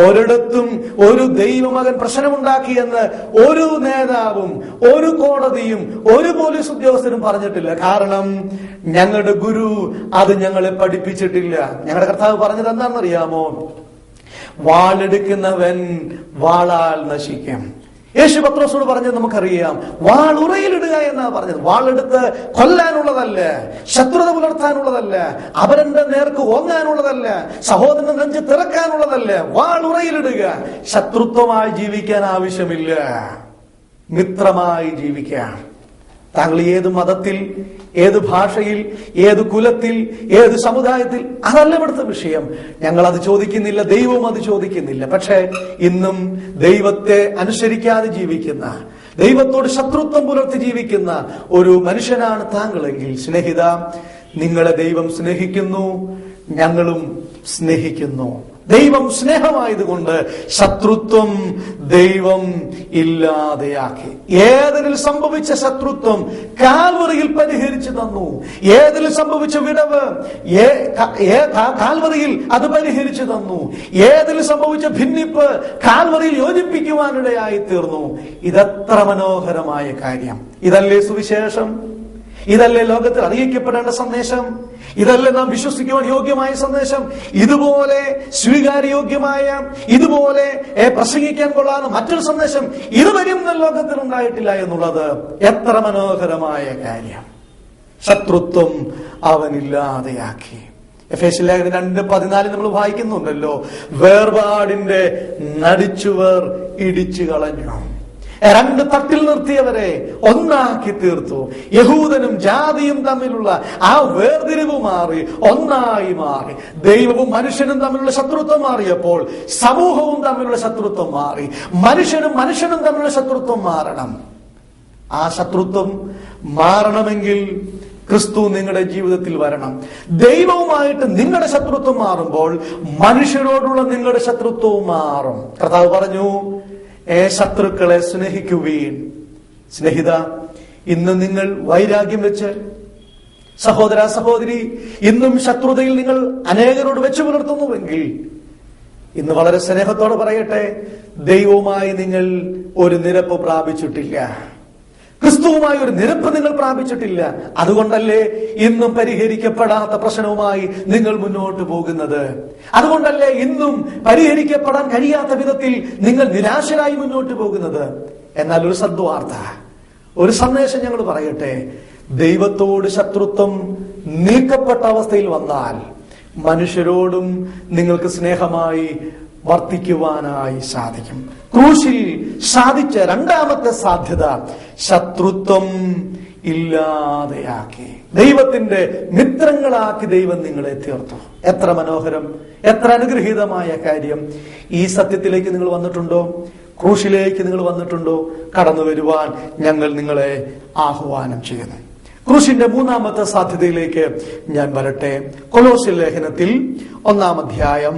ഒരിടത്തും ഒരു ദൈവമകൻ പ്രശ്നമുണ്ടാക്കിയെന്ന് ഒരു നേതാവും ഒരു കോടതിയും ഒരു പോലീസ് ഉദ്യോഗസ്ഥരും പറഞ്ഞിട്ടില്ല. കാരണം ഞങ്ങളുടെ ഗുരു അത് ഞങ്ങളെ പഠിപ്പിച്ചിട്ടില്ല. ഞങ്ങളുടെ കർത്താവ് പറഞ്ഞത് എന്താണെന്നറിയാമോ? വാളെടുക്കുന്നവൻ വാളാൽ നശിക്കും. യേശു പത്രോസോട് പറഞ്ഞത് നമുക്കറിയാം. വാൾ ഉറയിലിടുക എന്നാ പറഞ്ഞത്. വാളെടുത്ത് കൊല്ലാനുള്ളതല്ല, ശത്രുത പുലർത്താനുള്ളതല്ല, അവരന്റെ നേർക്ക് ഓങ്ങാനുള്ളതല്ല, സഹോദരന്റെ നെഞ്ച് തിറക്കാനുള്ളതല്ല. വാൾ ഉറയിലിടുക. ശത്രുത്വമായി ജീവിക്കാൻ ആവശ്യമില്ല, മിത്രമായി ജീവിക്കാം. താങ്കൾ ഏത് മതത്തിൽ, ഏത് ഭാഷയിൽ, ഏത് കുലത്തിൽ, ഏത് സമുദായത്തിൽ, അതല്ല ഇവിടുത്തെ വിഷയം. ഞങ്ങൾ അത് ചോദിക്കുന്നില്ല, ദൈവവും അത് ചോദിക്കുന്നില്ല. പക്ഷേ ഇന്നും ദൈവത്തെ അനുസരിക്കാതെ ജീവിക്കുന്ന, ദൈവത്തോട് ശത്രുത്വം പുലർത്തി ജീവിക്കുന്ന ഒരു മനുഷ്യനാണ് താങ്കളെങ്കിൽ, സ്നേഹിത, നിങ്ങളെ ദൈവം സ്നേഹിക്കുന്നു, ഞങ്ങളും സ്നേഹിക്കുന്നു. ദൈവം സ്നേഹമായതുകൊണ്ട് ശത്രുത്വം ദൈവം ഇല്ലാതെയാക്കി. ഏതിൽ സംഭവിച്ച ശത്രുത്വം കാൽവറിയിൽ പരിഹരിച്ചു തന്നു. ഏതിൽ സംഭവിച്ച വിടവ് കാൽവറിയിൽ അത് പരിഹരിച്ചു തന്നു. ഏതിൽ സംഭവിച്ച ഭിന്നിപ്പ് കാൽവറിയിൽ യോജിപ്പിക്കുവാനിടയായി തീർന്നു. ഇതെത്ര മനോഹരമായ കാര്യം! ഇതല്ലേ സുവിശേഷം? ഇതല്ലേ ലോകത്തിൽ അറിയിക്കപ്പെടേണ്ട സന്ദേശം? ഇതല്ലേ നാം വിശ്വസിക്കുവാൻ യോഗ്യമായ സന്ദേശം? ഇതുപോലെ സ്വീകാര്യോഗ്യമായ, ഇതുപോലെ പ്രസംഗിക്കാൻ കൊള്ളാവുന്ന മറ്റൊരു സന്ദേശം ഇതുവരെയും ലോകത്തിൽ ഉണ്ടായിട്ടില്ല എന്നുള്ളത് എത്ര മനോഹരമായ കാര്യം! ശത്രുത്വം അവനില്ലാതെയാക്കി. എഫേസ്യ ലേഖനം 2:14 നമ്മൾ വായിക്കുന്നുണ്ടല്ലോ, വേർപാടിന്റെ നടിച്ചുവർ ഇടിച്ചു കളഞ്ഞു. രണ്ട് തട്ടിൽ നിർത്തിയവരെ ഒന്നാക്കി തീർത്തു. യഹൂദനും ജാതിയും തമ്മിലുള്ള ആ വേർതിരിവ് മാറി, ഒന്നായി മാറി. ദൈവവും മനുഷ്യനും തമ്മിലുള്ള ശത്രുത്വം മാറിയപ്പോൾ സമൂഹവും തമ്മിലുള്ള ശത്രുത്വം മാറി. മനുഷ്യനും തമ്മിലുള്ള ശത്രുത്വം മാറണം. ആ ശത്രുത്വം മാറണമെങ്കിൽ ക്രിസ്തു നിങ്ങളുടെ ജീവിതത്തിൽ വരണം. ദൈവവുമായിട്ട് നിങ്ങളുടെ ശത്രുത്വം മാറുമ്പോൾ മനുഷ്യരോടുള്ള നിങ്ങളുടെ ശത്രുത്വവും മാറും. കർത്താവ് പറഞ്ഞു, ശത്രുക്കളെ സ്നേഹിക്കുവീൻ. സ്നേഹിത, ഇന്ന് നിങ്ങൾ വൈരാഗ്യം വെച്ച്, സഹോദര സഹോദരി, ഇന്നും ശത്രുതയിൽ നിങ്ങൾ അനേകരോട് വെച്ചു പുലർത്തുന്നുവെങ്കിൽ ഇന്ന് വളരെ സ്നേഹത്തോടെ പറയട്ടെ, ദൈവവുമായി നിങ്ങൾ ഒരു നിരപ്പ് പ്രാപിച്ചിട്ടില്ല. ക്രിസ്തുവുമായി ഒരു നിരപ്പ് നിങ്ങൾ പ്രാപിച്ചിട്ടില്ല. അതുകൊണ്ടല്ലേ ഇന്നും പരിഹരിക്കപ്പെടാത്ത പ്രശ്നവുമായി നിങ്ങൾ മുന്നോട്ട് പോകുന്നത്? അതുകൊണ്ടല്ലേ ഇന്നും പരിഹരിക്കപ്പെടാൻ കഴിയാത്ത വിധത്തിൽ നിങ്ങൾ നിരാശരായി മുന്നോട്ട് പോകുന്നത്? എന്നാൽ ഒരു സദ്വാർത്ത, ഒരു സന്ദേശം ഞങ്ങൾ പറയട്ടെ. ദൈവത്തോട് ശത്രുത്വം നീക്കപ്പെട്ട അവസ്ഥയിൽ വന്നാൽ മനുഷ്യരോടും നിങ്ങൾക്ക് സ്നേഹമായി വർത്തിക്കുവാനായി സാധിക്കും. ക്രൂശിൽ സാധിച്ച രണ്ടാമത്തെ സാധ്യത ശത്രുത്വം ഇല്ലാതെയാക്കി, ദൈവത്തിന്റെ മിത്രങ്ങളാക്കി ദൈവം നിങ്ങളെ തീർത്തു. എത്ര മനോഹരം, എത്ര അനുഗ്രഹീതമായ കാര്യം! ഈ സത്യത്തിലേക്ക് നിങ്ങൾ വന്നിട്ടുണ്ടോ? ക്രൂശിലേക്ക് നിങ്ങൾ വന്നിട്ടുണ്ടോ? കടന്നു വരുവാൻ ഞങ്ങൾ നിങ്ങളെ ആഹ്വാനം ചെയ്യുന്നു. ക്രൂശിന്റെ മൂന്നാമത്തെ സാധ്യതയിലേക്ക് ഞാൻ വരട്ടെ. കൊലോസ്യ ലേഖനത്തിൽ 1-ാം അധ്യായം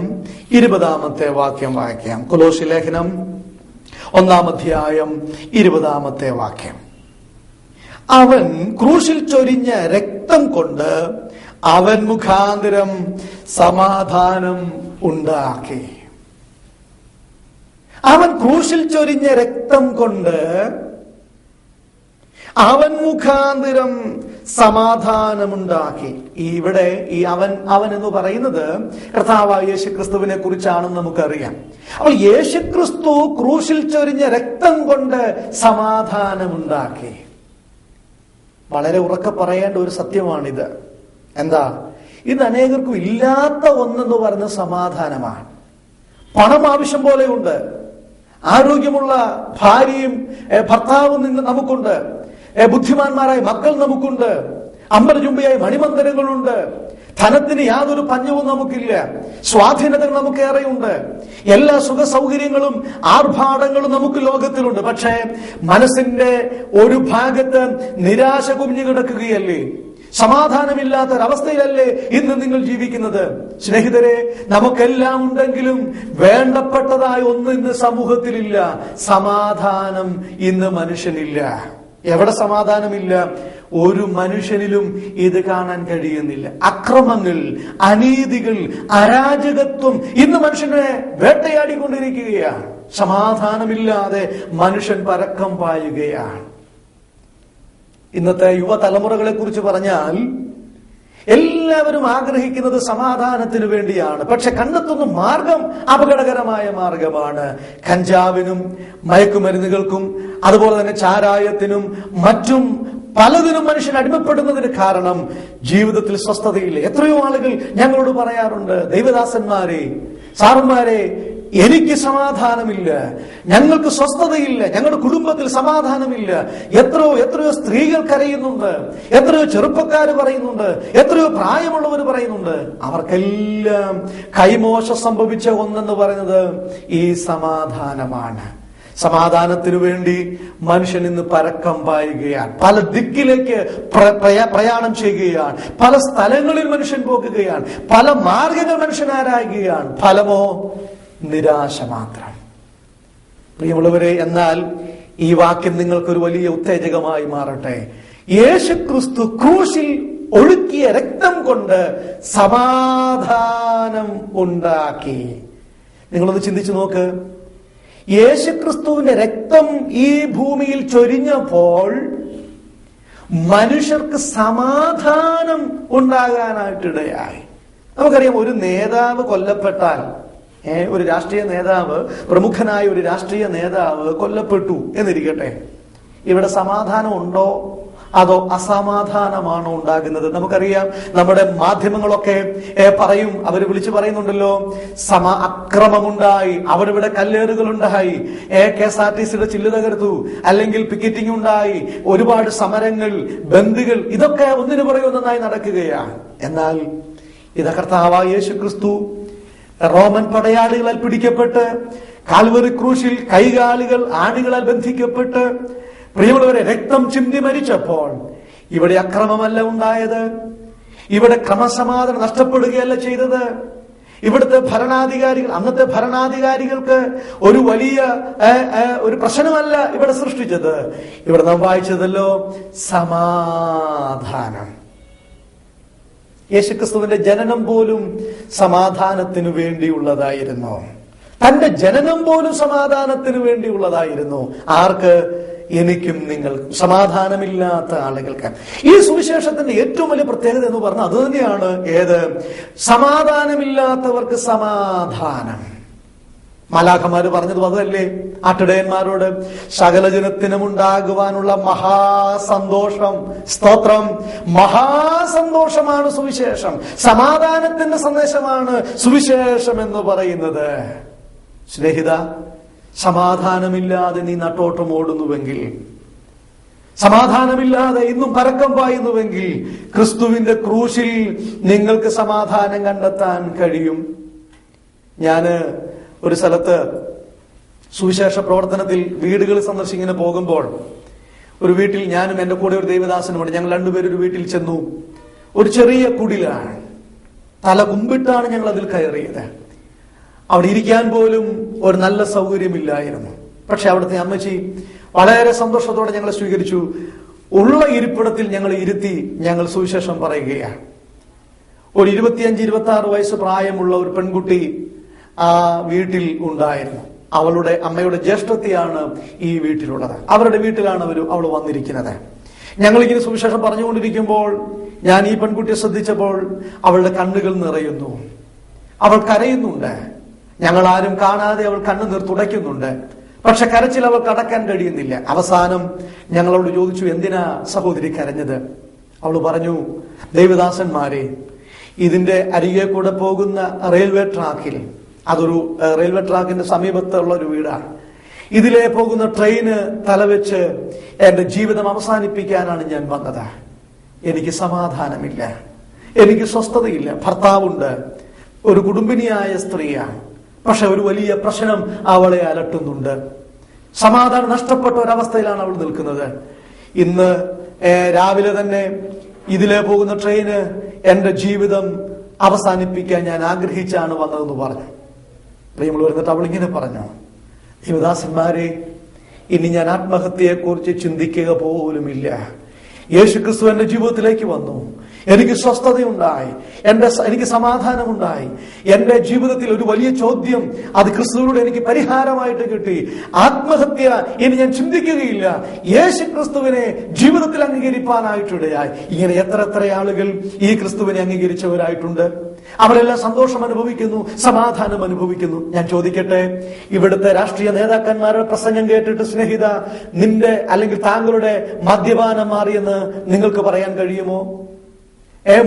20-ാമത്തെ വാക്യം വായിക്കാം. കൊലോസ്യ ലേഖനം 1-ാം അധ്യായം 20-ാമത്തെ വാക്യം. അവൻ ക്രൂശിൽ ചൊരിഞ്ഞ രക്തം കൊണ്ട് അവൻ മുഖാന്തരം സമാധാനം ഉണ്ടാക്കി. അവൻ ക്രൂശിൽ ചൊരിഞ്ഞ രക്തം കൊണ്ട് അവൻ മുഖാന്തരം സമാധാനമുണ്ടാക്കി. ഇവിടെ ഈ അവൻ എന്ന് പറയുന്നത് കർത്താവായ യേശുക്രിസ്തുവിനെ കുറിച്ചാണെന്ന് നമുക്കറിയാം. അപ്പോൾ യേശുക്രിസ്തു ക്രൂശിൽ ചൊരിഞ്ഞ രക്തം കൊണ്ട് സമാധാനമുണ്ടാക്കി. വളരെ ഉറക്കെ പറയേണ്ട ഒരു സത്യമാണിത്. എന്താ? ഇത് അനേകർക്കും ഇല്ലാത്ത ഒന്നെന്ന് പറയുന്ന സമാധാനമാണ്. പണം ആവശ്യം പോലെയുണ്ട്, ആരോഗ്യമുള്ള ഭാര്യയും ഭർത്താവും നമുക്കുണ്ട്, ബുദ്ധിമാന്മാരായ മക്കൾ നമുക്കുണ്ട്, അമ്പലചുംബിയായ മണിമന്ദിരങ്ങളുണ്ട്, ധനത്തിന് യാതൊരു പഞ്ഞവും നമുക്കില്ല, സ്വാധീനതകൾ നമുക്കേറെയുണ്ട്, എല്ലാ സുഖ സൗകര്യങ്ങളും ആർഭാടങ്ങളും നമുക്ക് ലോകത്തിലുണ്ട്. പക്ഷേ മനസ്സിന്റെ ഒരു ഭാഗത്ത് നിരാശ കുഞ്ഞു കിടക്കുകയല്ലേ? സമാധാനമില്ലാത്ത ഒരവസ്ഥയിലല്ലേ ഇന്ന് നിങ്ങൾ ജീവിക്കുന്നത്? സ്നേഹിതരെ, നമുക്കെല്ലാം ഉണ്ടെങ്കിലും വേണ്ടപ്പെട്ടതായ ഒന്ന് ഇന്ന് സമൂഹത്തിലില്ല. സമാധാനം ഇന്ന് മനുഷ്യനില്ല. എവിടെ സമാധാനമില്ല? ഒരു മനുഷ്യനിലും ഇത് കാണാൻ കഴിയുന്നില്ല. അക്രമങ്ങൾ, അനീതികൾ, അരാജകത്വം ഇന്ന് മനുഷ്യനെ വേട്ടയാടിക്കൊണ്ടിരിക്കുകയാണ്. സമാധാനമില്ലാതെ മനുഷ്യൻ പരക്കം പായുകയാണ്. ഇന്നത്തെ യുവതലമുറകളെ കുറിച്ച് പറഞ്ഞാൽ എല്ലാവരും ആഗ്രഹിക്കുന്നത് സമാധാനത്തിന് വേണ്ടിയാണ്. പക്ഷെ കണ്ടെത്തുന്ന മാർഗം അപകടകരമായ മാർഗമാണ്. കഞ്ചാവിനും മയക്കുമരുന്നുകൾക്കും അതുപോലെ തന്നെ ചാരായത്തിനും മറ്റും പലതിനും മനുഷ്യൻ അടിമപ്പെടുന്നതിന് കാരണം ജീവിതത്തിൽ സ്വസ്ഥതയില്ല. എത്രയോ ആളുകൾ ഞങ്ങളോട് പറയാറുണ്ട്, ദൈവദാസന്മാരെ, സാറന്മാരെ, എനിക്ക് സമാധാനമില്ല, ഞങ്ങൾക്ക് സ്വസ്ഥതയില്ല, ഞങ്ങളുടെ കുടുംബത്തിൽ സമാധാനമില്ല. എത്രയോ സ്ത്രീകൾ കരയുന്നുണ്ട്, എത്രയോ ചെറുപ്പക്കാർ പറയുന്നുണ്ട്, എത്രയോ പ്രായമുള്ളവർ പറയുന്നുണ്ട്. അവർക്കെല്ലാം കൈമോശം സംഭവിച്ച ഒന്നെന്ന് പറയുന്നത് ഈ സമാധാനമാണ്. സമാധാനത്തിനു വേണ്ടി മനുഷ്യൻ ഇന്ന് പരക്കം പായുകയാണ്. പല ദിക്കിലേക്ക് പ്രയാണം ചെയ്യുകയാണ്. പല സ്ഥലങ്ങളിൽ മനുഷ്യൻ പോകുകയാണ്. പല മാർഗങ്ങൾ മനുഷ്യൻ ആരായുകയാണ്. ഫലമോ നിരാശ മാത്രം. പ്രിയമുള്ളവരെ, എന്നാൽ ഈ വാക്യം നിങ്ങൾക്കൊരു വലിയ ഉത്തേജകമായി മാറട്ടെ. യേശുക്രിസ്തു ക്രൂശിൽ ഒഴുക്കിയ രക്തം കൊണ്ട് സമാധാനം ഉണ്ടാക്കി. നിങ്ങളൊന്ന് ചിന്തിച്ചു നോക്ക്. യേശുക്രിസ്തുവിന്റെ രക്തം ഈ ഭൂമിയിൽ ചൊരിഞ്ഞപ്പോൾ മനുഷ്യർക്ക് സമാധാനം ഉണ്ടാകാനായിട്ടിടയായി. നമുക്കറിയാം, ഒരു നേതാവ് കൊല്ലപ്പെട്ടാൽ, ഒരു രാഷ്ട്രീയ നേതാവ്, പ്രമുഖനായ ഒരു രാഷ്ട്രീയ നേതാവ് കൊല്ലപ്പെട്ടു എന്നിരിക്കട്ടെ, ഇവിടെ സമാധാനം ഉണ്ടോ അതോ അസമാധാനമാണോ ഉണ്ടാകുന്നത്? നമുക്കറിയാം, നമ്മുടെ മാധ്യമങ്ങളൊക്കെ പറയും, അവർ വിളിച്ചു പറയുന്നുണ്ടല്ലോ, അക്രമമുണ്ടായി, അവിടെ ഇവിടെ കല്ലേറുകൾ ഉണ്ടായി, KSRTCയുടെ ചില്ല് തകർത്തു, അല്ലെങ്കിൽ പിക്കറ്റിംഗ് ഉണ്ടായി, ഒരുപാട് സമരങ്ങൾ, ബന്ദികൾ, ഇതൊക്കെ ഒന്നിനു പുറകെ ഒന്നായി നടക്കുകയാണ്. എന്നാൽ ഇത് കർത്താവായ യേശുക്രിസ്തു റോമൻ പടയാളികളാൽ പിടിക്കപ്പെട്ട് കാൽവറി ക്രൂശിൽ കൈകാലുകൾ ആണികളാൽ ബന്ധിക്കപ്പെട്ട് പ്രിയമുള്ളവരെ രക്തം ചിന്തി മരിച്ചപ്പോൾ ഇവിടെ അക്രമമല്ല ഉണ്ടായത്, ഇവിടെ ക്രമസമാധാനം നഷ്ടപ്പെടുകയല്ല ചെയ്തത്. ഇവിടുത്തെ ഭരണാധികാരികൾ, അന്നത്തെ ഭരണാധികാരികൾക്ക് ഒരു വലിയ ഒരു പ്രശ്നമല്ല ഇവിടെ സൃഷ്ടിച്ചത്. ഇവിടെ നാം വായിച്ചതല്ലോ സമാധാനം. യേശുക്രിസ്തുവിന്റെ ജനനം പോലും സമാധാനത്തിനു വേണ്ടിയുള്ളതായിരുന്നു. തന്റെ ജനനം പോലും സമാധാനത്തിനു വേണ്ടിയുള്ളതായിരുന്നു. ആർക്ക്? എനിക്കും നിങ്ങൾ, സമാധാനമില്ലാത്ത ആളുകൾക്ക്. ഈ സുവിശേഷത്തിന്റെ ഏറ്റവും വലിയ പ്രത്യേകത എന്ന് പറഞ്ഞാൽ അത് തന്നെയാണ്. ഏത്? സമാധാനമില്ലാത്തവർക്ക് സമാധാനം. മാലാഖമാര് പറഞ്ഞതും അതല്ലേ? ആട്ടിടയന്മാരോട് സകല ജനത്തിനും ഉണ്ടാകുവാനുള്ള മഹാസന്തോഷം, സ്തോത്രം, മഹാസന്തോഷമാണ് സുവിശേഷം. സമാധാനത്തിന്റെ സന്ദേശമാണ് സുവിശേഷം എന്ന് പറയുന്നത്. സ്നേഹിത, സമാധാനമില്ലാതെ നീ നട്ടോട്ടം ഓടുന്നുവെങ്കിൽ, സമാധാനമില്ലാതെ ഇന്നും പരക്കം പായുന്നുവെങ്കിൽ, ക്രിസ്തുവിന്റെ ക്രൂശിൽ നിങ്ങൾക്ക് സമാധാനം കണ്ടെത്താൻ കഴിയും. ഞാന് ഒരു സ്ഥലത്ത് സുവിശേഷ പ്രവർത്തനത്തിൽ വീടുകൾ സന്ദർശിങ്ങനെ പോകുമ്പോൾ ഒരു വീട്ടിൽ ഞാനും എന്റെ കൂടെ ഒരു ദൈവദാസനുമുണ്ട്. ഞങ്ങൾ രണ്ടുപേരും ഒരു വീട്ടിൽ ചെന്നു. ഒരു ചെറിയ കുടിലാണ്, തല കുമ്പിട്ടാണ് ഞങ്ങൾ അതിൽ കയറിയത്. അവിടെ ഇരിക്കാൻ പോലും ഒരു നല്ല സൗകര്യമില്ലായിരുന്നു. പക്ഷെ അവിടുത്തെ അമ്മച്ചി വളരെ സന്തോഷത്തോടെ ഞങ്ങളെ സ്വീകരിച്ചു. ഉള്ള ഇരിപ്പിടത്തിൽ ഞങ്ങൾ ഇരുത്തി ഞങ്ങൾ സുവിശേഷം പറയുകയാണ്. ഒരു 25-26 വയസ്സ് പ്രായമുള്ള ഒരു പെൺകുട്ടി ആ വീട്ടിൽ ഉണ്ടായിരുന്നു. അവളുടെ അമ്മയുടെ ജ്യേഷ്ഠത്തെയാണ് ഈ വീട്ടിലുള്ളത്. അവരുടെ വീട്ടിലാണ് അവൾ വന്നിരിക്കുന്നത്. ഞങ്ങളിങ്ങനെ സുവിശേഷം പറഞ്ഞുകൊണ്ടിരിക്കുമ്പോൾ ഞാൻ ഈ പെൺകുട്ടിയെ ശ്രദ്ധിച്ചപ്പോൾ അവളുടെ കണ്ണുകൾ നിറയുന്നു. അവൾ കരയുന്നുണ്ട്. ഞങ്ങൾ ആരും കാണാതെ അവൾ കണ്ണുനീർ തുടയ്ക്കുന്നുണ്ട്. പക്ഷെ കരച്ചിൽ അവൾക്ക് അടക്കാൻ കഴിയുന്നില്ല. അവസാനം ഞങ്ങളോട് ചോദിച്ചു, എന്തിനാ സഹോദരി കരഞ്ഞത്? അവൾ പറഞ്ഞു, ദൈവദാസന്മാരെ, ഇതിന്റെ അരികെ കൂടെ പോകുന്ന റെയിൽവേ ട്രാക്കിൽ, അതൊരു റെയിൽവേ ട്രാക്കിന്റെ സമീപത്തുള്ള ഒരു വീടാണ്, ഇതിലെ പോകുന്ന ട്രെയിന് തലവെച്ച് എന്റെ ജീവിതം അവസാനിപ്പിക്കാനാണ് ഞാൻ വന്നത്. എനിക്ക് സമാധാനമില്ല, എനിക്ക് സ്വസ്ഥതയില്ല. ഭർത്താവുണ്ട്, ഒരു കുടുംബിനിയായ സ്ത്രീയാണ്. പക്ഷെ ഒരു വലിയ പ്രശ്നം അവളെ അലട്ടുന്നുണ്ട്. സമാധാനം നഷ്ടപ്പെട്ട ഒരവസ്ഥയിലാണ് അവൾ നിൽക്കുന്നത്. ഇന്ന് രാവിലെ തന്നെ ഇതിലെ പോകുന്ന ട്രെയിന് എന്റെ ജീവിതം അവസാനിപ്പിക്കാൻ ഞാൻ ആഗ്രഹിച്ചാണ് വന്നതെന്ന് പറഞ്ഞു. പ്രിയമുള്ളവർ, എന്നിട്ട് അവൾ ഇങ്ങനെ പറഞ്ഞു, ദേവദാസന്മാരെ, ഇനി ഞാൻ ആത്മഹത്യയെക്കുറിച്ച് ചിന്തിക്കുക പോലുമില്ല. യേശുക്രിസ്തു എന്റെ ജീവിതത്തിലേക്ക് വന്നു, എനിക്ക് സ്വസ്ഥതയുണ്ടായി, എനിക്ക് സമാധാനമുണ്ടായി. എന്റെ ജീവിതത്തിൽ ഒരു വലിയ ചോദ്യം അത് ക്രിസ്തുവിലൂടെ എനിക്ക് പരിഹാരമായിട്ട് കിട്ടി. ആത്മഹത്യ ഇനി ഞാൻ ചിന്തിക്കുകയില്ല, യേശു ക്രിസ്തുവിനെ ജീവിതത്തിൽ അംഗീകരിപ്പാനായിട്ടിടയായി. ഇങ്ങനെ എത്ര ആളുകൾ ഈ ക്രിസ്തുവിനെ അംഗീകരിച്ചവരായിട്ടുണ്ട്. അവരെല്ലാം സന്തോഷം അനുഭവിക്കുന്നു, സമാധാനം അനുഭവിക്കുന്നു. ഞാൻ ചോദിക്കട്ടെ, ഇവിടുത്തെ രാഷ്ട്രീയ നേതാക്കന്മാരുടെ പ്രസംഗം കേട്ടിട്ട് സ്നേഹിത, നിന്റെ അല്ലെങ്കിൽ താങ്കളുടെ മദ്യപാനം മാറിയെന്ന് നിങ്ങൾക്ക് പറയാൻ കഴിയുമോ?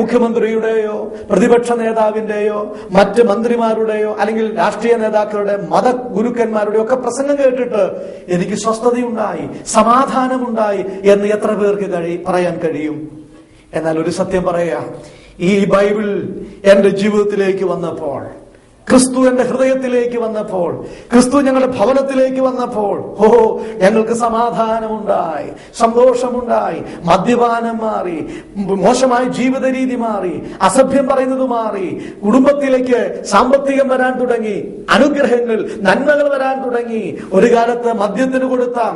മുഖ്യമന്ത്രിയുടെയോ പ്രതിപക്ഷ നേതാവിന്റെയോ മറ്റ് മന്ത്രിമാരുടെയോ അല്ലെങ്കിൽ രാഷ്ട്രീയ നേതാക്കളുടെ മതഗുരുക്കന്മാരുടെയോ ഒക്കെ പ്രസംഗം കേട്ടിട്ട് എനിക്ക് സ്വസ്ഥതയുണ്ടായി, സമാധാനമുണ്ടായി എന്ന് എത്ര പേർക്ക് പറയാൻ കഴിയും? എന്നാൽ ഒരു സത്യം പറയാം, ഈ ബൈബിൾ എന്റെ ജീവിതത്തിലേക്ക് വന്നപ്പോൾ, ക്രിസ്തു എന്റെ ഹൃദയത്തിലേക്ക് വന്നപ്പോൾ, ക്രിസ്തു ഞങ്ങളുടെ ഭവനത്തിലേക്ക് വന്നപ്പോൾ, ഞങ്ങൾക്ക് സമാധാനമുണ്ടായി, സന്തോഷമുണ്ടായി. മദ്യപാനം മാറി, മോശമായ ജീവിത രീതി മാറി, അസഭ്യം പറയുന്നത് മാറി, കുടുംബത്തിലേക്ക് സാമ്പത്തികം വരാൻ തുടങ്ങി, അനുഗ്രഹങ്ങൾ നന്മകൾ വരാൻ തുടങ്ങി. ഒരു കാലത്ത് മദ്യത്തിന് കൊടുത്താം,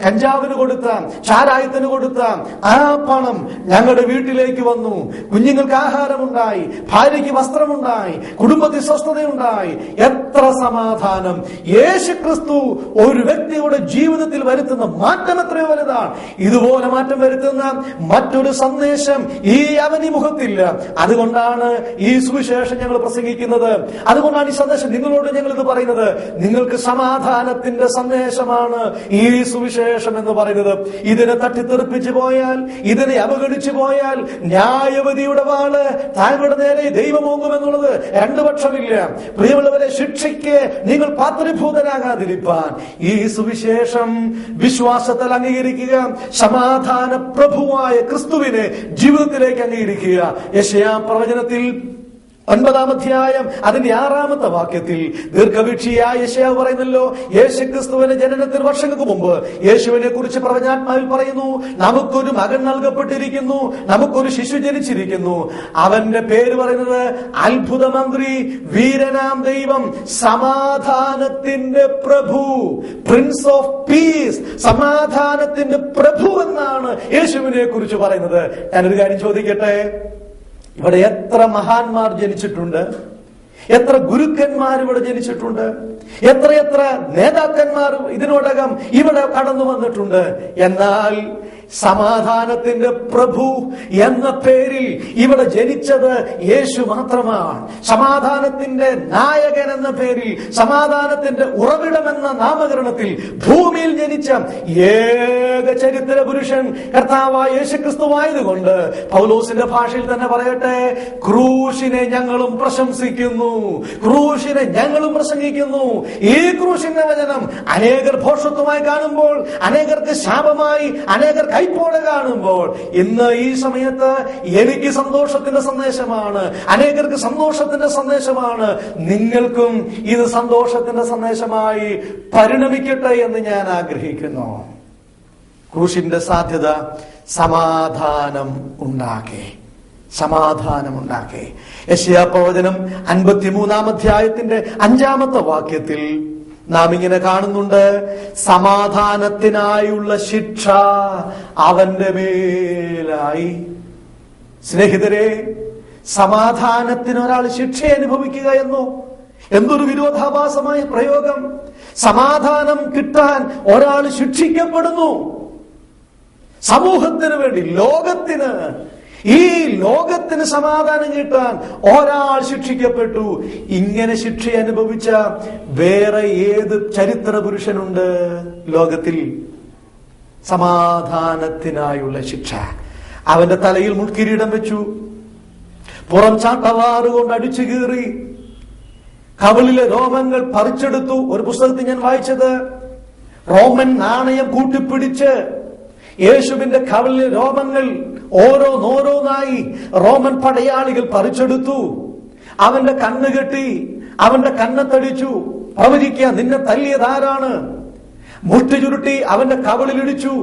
കഞ്ചാവിന് കൊടുത്താം, ചാരായത്തിന് കൊടുത്താം, ആ പണം ഞങ്ങളുടെ വീട്ടിലേക്ക് വന്നു. കുഞ്ഞുങ്ങൾക്ക് ആഹാരമുണ്ടായി, ഭാര്യയ്ക്ക് വസ്ത്രമുണ്ടായി, കുടുംബത്തിൽ സ്വസ്ഥതയുണ്ടായി. എത്ര സമാധാനം! യേശു ക്രിസ്തു ഒരു വ്യക്തിയുടെ ജീവിതത്തിൽ വരുത്തുന്ന മാറ്റം എത്രയോ വലുതാണ്. ഇതുപോലെ മാറ്റം വരുത്തുന്ന മറ്റൊരു സന്ദേശം ഈ അവനിമുഖത്തില്ല. അതുകൊണ്ടാണ് ഈ സുവിശേഷം ഞങ്ങൾ പ്രസംഗിക്കുന്നത്. അതുകൊണ്ടാണ് ഈ സന്ദേശം നിങ്ങളോട് ഞങ്ങൾ ഇത് പറയുന്നത്. നിങ്ങൾക്ക് സമാധാനത്തിന്റെ സന്ദേശമാണ് ഈ സുവിശേഷം എന്ന് പറയുന്നത്. ഇതിനെ തട്ടിത്തെറിപ്പിച്ചു പോയാൽ, ഇതിനെ അവഗണിച്ചു പോയാൽ, ന്യായവതിയുടെ വാള് താങ്കളുടെ നേരെ ദൈവമോങ്ങുമെന്നുള്ളത് രണ്ടു പക്ഷമില്ല. പ്രിയമുള്ളവരെ, ശിക്ഷയ്ക്ക് നിങ്ങൾ പാത്രീഭൂതരാകാതിരിപ്പാൻ ഈ സുവിശേഷം വിശ്വാസത്താൽ അംഗീകരിക്കുക. സമാധാന പ്രഭുവായ ക്രിസ്തുവിനെ ജീവിതത്തിലേക്ക് അംഗീകരിക്കുക. യെശയ്യാ പ്രവചനത്തിൽ 9-ാം അധ്യായം അതിന്റെ 6-ാമത്തെ വാക്യത്തിൽ ദീർഘവീക്ഷിയായ യെശയ്യാവ് പറയുന്നല്ലോ, യേശു ക്രിസ്തുവിന്റെ ജനനത്തിന് വർഷങ്ങൾക്ക് മുമ്പ് യേശുവിനെ കുറിച്ച് പ്രവചനാത്മാവിൽ പറയുന്നു, നമുക്കൊരു മകൻ നൽകപ്പെട്ടിരിക്കുന്നു, നമുക്കൊരു ശിശു ജനിച്ചിരിക്കുന്നു. അവന്റെ പേര് പറയുന്നത് അത്ഭുതമന്ത്രി, വീരനാം ദൈവം, സമാധാനത്തിന്റെ പ്രഭു, പ്രിൻസ് ഓഫ് പീസ്, സമാധാനത്തിന്റെ പ്രഭു എന്നാണ് യേശുവിനെ കുറിച്ച് പറയുന്നത്. ഞാനൊരു കാര്യം ചോദിക്കട്ടെ, ഇവിടെ എത്ര മഹാന്മാർ ജനിച്ചിട്ടുണ്ട്, എത്ര ഗുരുക്കന്മാർ ഇവിടെ ജനിച്ചിട്ടുണ്ട്, എത്രയെത്ര നേതാക്കന്മാർ ഇതിനോടകം ഇവിടെ കടന്നു വന്നിട്ടുണ്ട്. എന്നാൽ സമാധാനത്തിന്റെ പ്രഭു എന്ന പേരിൽ ഇവിടെ ജനിച്ചത് യേശു മാത്രമാണ്. സമാധാനത്തിന്റെ നായകൻ എന്ന പേരിൽ, സമാധാനത്തിന്റെ ഉറവിടം എന്ന നാമകരണത്തിൽ ഭൂമിയിൽ ജനിച്ച ഏക ചരിത്ര പുരുഷൻ കർത്താവായ യേശുക്രിസ്തുവായതുകൊണ്ട് പൗലോസിന്റെ ഭാഷയിൽ തന്നെ പറയട്ടെ, ക്രൂശിനെ ഞങ്ങളും പ്രശംസിക്കുന്നു, ക്രൂശിനെ ഞങ്ങളും പ്രസംഗിക്കുന്നു. ഈ ക്രൂശിന്റെ വചനം അനേകർ ഭോഷത്വമായി കാണുമ്പോൾ, അനേകർക്ക് ശാപമായി, അനേകർ കൈപ്പോടെ കാണുമ്പോൾ, ഇന്ന് ഈ സമയത്ത് എനിക്ക് സന്തോഷത്തിന്റെ സന്ദേശമാണ്, അനേകർക്ക് സന്തോഷത്തിന്റെ സന്ദേശമാണ്. നിങ്ങൾക്കും ഇത് സന്തോഷത്തിന്റെ സന്ദേശമായി പരിണമിക്കട്ടെ എന്ന് ഞാൻ ആഗ്രഹിക്കുന്നു. ക്രൂശിന്റെ സാധ്യത സമാധാനം ഉണ്ടാക്കി, സമാധാനം ഉണ്ടാക്കി. യെശയ്യാ പ്രവചനം 53-ാം അധ്യായത്തിന്റെ 5-ാമത്തെ വാക്യത്തിൽ നാം ഇങ്ങനെ കാണുന്നുണ്ട്, സമാധാനത്തിനായുള്ള ശിക്ഷ അവന്റെ മേലായി. സ്നേഹിതരെ, സമാധാനത്തിന് ഒരാൾ ശിക്ഷ അനുഭവിക്കുക എന്നോ, എന്തൊരു വിരോധാഭാസമായ പ്രയോഗം! സമാധാനം കിട്ടാൻ ഒരാൾ ശിക്ഷിക്കപ്പെടുന്നു. സമൂഹത്തിന് വേണ്ടി, ലോകത്തിന്, ഈ ലോകത്തിന് സമാധാനം കിട്ടാൻ ഒരാൾ ശിക്ഷിക്കപ്പെട്ടു. ഇങ്ങനെ ശിക്ഷ അനുഭവിച്ച വേറെ ഏത് ചരിത്ര പുരുഷനുണ്ട് ലോകത്തിൽ? സമാധാനത്തിനായുള്ള ശിക്ഷ. അവന്റെ തലയിൽ മുൾക്കിരീടം വെച്ചു, പുറം ചാട്ടവാറുകൊണ്ട് അടിച്ചു കീറി, കവിളിലെ രോമങ്ങൾ പറിച്ചെടുത്തു. ഒരു പുസ്തകത്തിൽ ഞാൻ വായിച്ചത്, റോമൻ നാണയം കൂട്ടിപ്പിടിച്ച് യേശുവിന്റെ കവിളിലെ രോമങ്ങൾ ഓരോന്നോരോന്നായി റോമൻ പടയാളികൾ പറിച്ചെടുത്തു. അവന്റെ കണ്ണ് കെട്ടി, അവന്റെ കണ്ണത്തടിച്ചു. പ്രവചിക്കുക, നിന്നെ തല്ലിയതാരാണ്? മുഷ്ടി ചുരുട്ടി അവന്റെ കവിളിലിടിച്ചു,